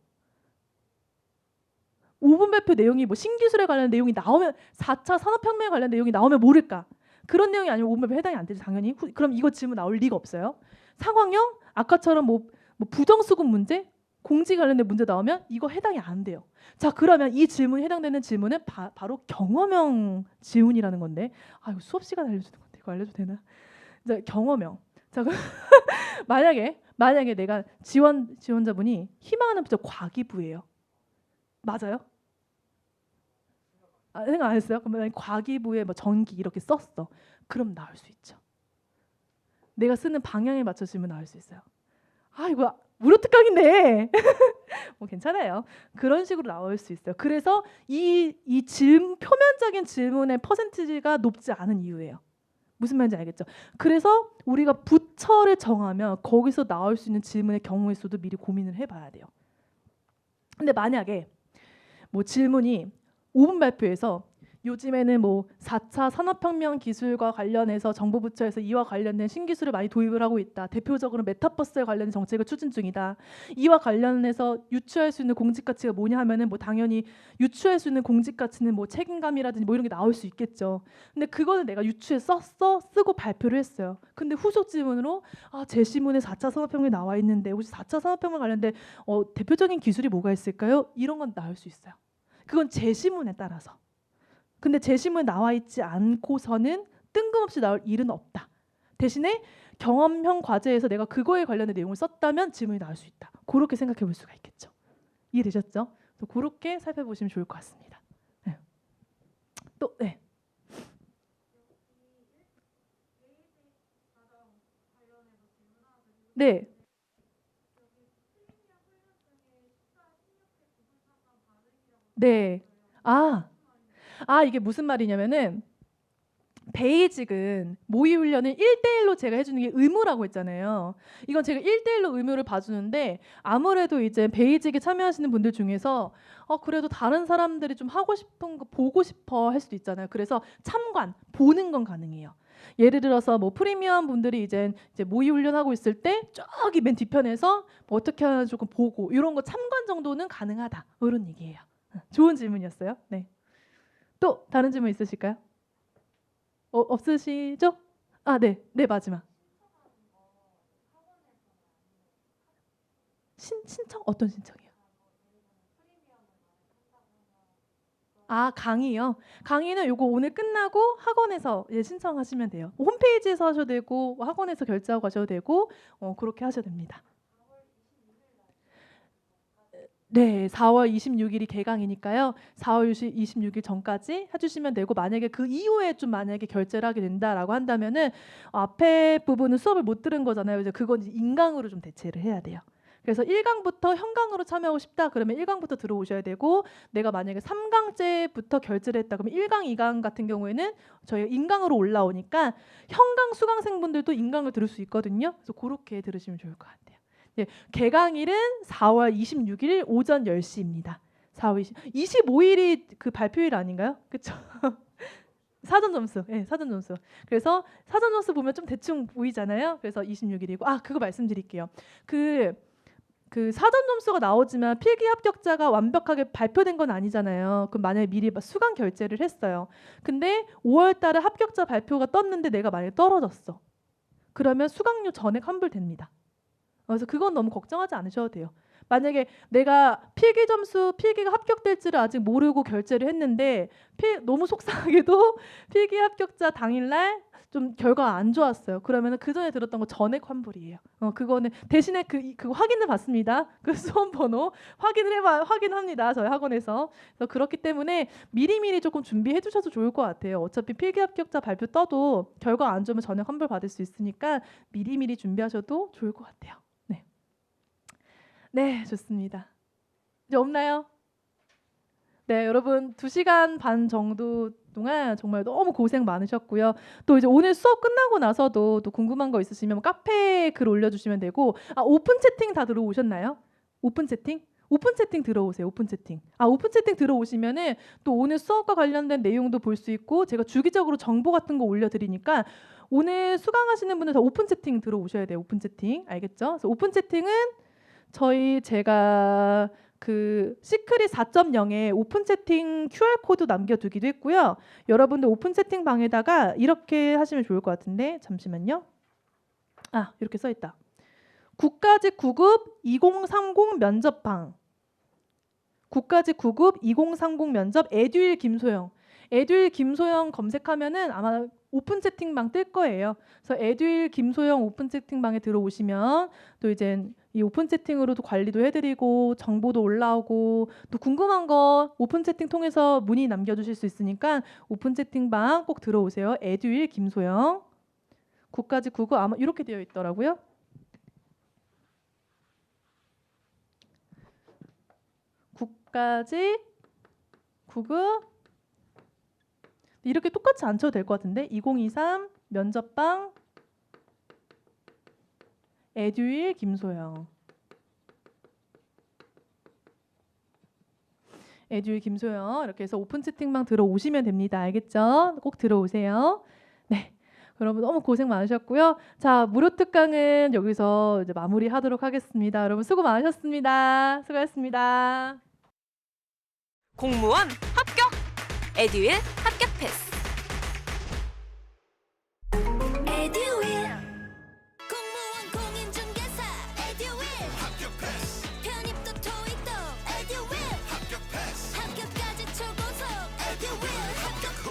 5분 발표 내용이 뭐 신기술에 관련 내용이 나오면 4차 산업혁명에 관련 내용이 나오면 모를까? 그런 내용이 아니면 5분 발표 해당이 안 되죠. 당연히. 그럼 이거 질문 나올 리가 없어요. 상황형 아까처럼 뭐 부정수급 문제, 공지 관련된 문제 나오면 이거 해당이 안 돼요. 자 그러면 이 질문에 해당되는 질문은 바로 경험형 질문이라는 건데 이거 수업 시간에 알려주는 건데 이거 알려도 되나? 이제 경험형. 자 만약에 내가 지원자분이 희망하는 부서 과기부예요. 맞아요? 생각 안 했어요? 그러면 과기부에 뭐 전기 이렇게 썼어. 그럼 나올 수 있죠. 내가 쓰는 방향에 맞춰지면 나올 수 있어요. 이거 무료 특강인데 뭐 괜찮아요. 그런 식으로 나올 수 있어요. 그래서 이 표면적인 질문의 퍼센티지가 높지 않은 이유예요. 무슨 말인지 알겠죠? 그래서 우리가 부처를 정하면 거기서 나올 수 있는 질문의 경우의 수도 미리 고민을 해봐야 돼요. 근데 만약에 뭐 질문이 5분 발표에서 요즘에는 뭐 4차 산업혁명 기술과 관련해서 정부 부처에서 이와 관련된 신기술을 많이 도입을 하고 있다. 대표적으로 메타버스에 관련된 정책을 추진 중이다. 이와 관련해서 유추할 수 있는 공직 가치가 뭐냐 하면은 뭐 당연히 유추할 수 있는 공직 가치는 뭐 책임감이라든지 뭐 이런 게 나올 수 있겠죠. 근데 그거는 내가 유추해 쓰고 발표를 했어요. 근데 후속 질문으로 제시문에 4차 산업혁명이 나와 있는데 혹시 4차 산업혁명 관련된 대표적인 기술이 뭐가 있을까요? 이런 건 나올 수 있어요. 그건 제시문에 따라서. 근데 제시문에 나와 있지 않고서는 뜬금없이 나올 일은 없다. 대신에 경험형 과제에서 내가 그거에 관련된 내용을 썼다면 질문이 나올 수 있다. 그렇게 생각해 볼 수가 있겠죠. 이해되셨죠? 그렇게 살펴보시면 좋을 것 같습니다. 네. 또 네. 네. 네. 이게 무슨 말이냐면은 베이직은 모의 훈련을 1대1로 제가 해주는 게 의무라고 했잖아요. 이건 제가 1대1로 의무를 봐주는데 아무래도 이제 베이직에 참여하시는 분들 중에서 그래도 다른 사람들이 좀 하고 싶은 거 보고 싶어 할 수도 있잖아요. 그래서 보는 건 가능해요. 예를 들어서 뭐 프리미엄 분들이 이제 모의 훈련하고 있을 때 저기 맨 뒤편에서 뭐 어떻게 하나 조금 보고 이런 거 참관 정도는 가능하다. 이런 얘기예요. 좋은 질문이었어요. 네. 또 다른 질문 있으실까요? 없으시죠? 네. 네, 마지막. 신청? 어떤 신청이요? 아, 강의요? 강의는 요거 오늘 끝나고 학원에서 신청하시면 돼요. 홈페이지에서 하셔도 되고 학원에서 결제하고 가셔도 되고 그렇게 하셔도 됩니다. 네, 4월 26일이 개강이니까요. 4월 26일 전까지 해주시면 되고 만약에 그 이후에 좀 만약에 결제를 하게 된다라고 한다면은 앞에 부분은 수업을 못 들은 거잖아요. 이제 그건 이제 인강으로 좀 대체를 해야 돼요. 그래서 1강부터 현강으로 참여하고 싶다 그러면 1강부터 들어오셔야 되고 내가 만약에 3강째부터 결제를 했다 그러면 1강, 2강 같은 경우에는 저희가 인강으로 올라오니까 현강 수강생분들도 인강을 들을 수 있거든요. 그래서 그렇게 들으시면 좋을 것 같아요. 예, 개강일은 4월 26일 오전 10시입니다. 4월 25일이 그 발표일 아닌가요? 그렇죠? 사전 점수. 예, 사전 점수. 그래서 사전 점수 보면 좀 대충 보이잖아요. 그래서 26일이고 그거 말씀드릴게요. 그 사전 점수가 나오지만 필기 합격자가 완벽하게 발표된 건 아니잖아요. 그럼 만약에 미리 수강 결제를 했어요. 근데 5월 달에 합격자 발표가 떴는데 내가 만약에 떨어졌어. 그러면 수강료 전액 환불됩니다. 그래서 그건 너무 걱정하지 않으셔도 돼요. 만약에 내가 필기가 합격될지를 아직 모르고 결제를 했는데 너무 속상하게도 필기 합격자 당일날 좀 결과가 안 좋았어요. 그러면 그 전에 들었던 거 전액 환불이에요. 그거는 대신에 그거 확인을 받습니다. 그 수험 번호 확인합니다. 저희 학원에서. 그래서 그렇기 때문에 미리미리 조금 준비해 주셔도 좋을 것 같아요. 어차피 필기 합격자 발표 떠도 결과 안 좋으면 전액 환불 받을 수 있으니까 미리미리 준비하셔도 좋을 것 같아요. 네, 좋습니다. 이제 없나요? 네, 여러분 2시간 반 정도 동안 정말 너무 고생 많으셨고요. 또 이제 오늘 수업 끝나고 나서도 또 궁금한 거 있으시면 카페에 글 올려주시면 되고 오픈 채팅 다 들어오셨나요? 오픈 채팅? 오픈 채팅 들어오세요. 오픈 채팅. 오픈 채팅 들어오시면은 또 오늘 수업과 관련된 내용도 볼 수 있고 제가 주기적으로 정보 같은 거 올려드리니까 오늘 수강하시는 분들 다 오픈 채팅 들어오셔야 돼요. 오픈 채팅. 알겠죠? 그래서 오픈 채팅은 제가 그 시크릿 4.0에 오픈 채팅 QR 코드 남겨두기도 했고요. 여러분들 오픈 채팅 방에다가 이렇게 하시면 좋을 것 같은데 잠시만요. 이렇게 써 있다. 국가직 9급 2030 면접방. 국가직 9급 2030 면접 에듀윌 김소영. 에듀윌 김소영 검색하면은 아마 오픈 채팅방 뜰 거예요. 그래서 에듀윌 김소영 오픈 채팅방에 들어오시면 또 이제 이 오픈 채팅으로도 관리도 해드리고 정보도 올라오고 또 궁금한 거 오픈 채팅 통해서 문의 남겨주실 수 있으니까 오픈 채팅방 꼭 들어오세요. 에듀윌 김소영 국가직 9급 아마 이렇게 되어 있더라고요. 국가직 9급 이렇게 똑같이 안 쳐도 될 것 같은데 2023 면접방 에듀윌 김소영 에듀윌 김소영 이렇게 해서 오픈 채팅방 들어오시면 됩니다. 알겠죠? 꼭 들어오세요. 네, 여러분 너무 고생 많으셨고요. 자, 무료 특강은 여기서 이제 마무리하도록 하겠습니다. 여러분 수고 많으셨습니다. 수고하셨습니다. 공무원 합격! 에듀윌 합격 패스! 에듀윌 공무원 공인중개사 에듀윌 합격 패스 편입도 토익도 에듀윌 합격 패스 합격까지 초고속 에듀윌 합격 후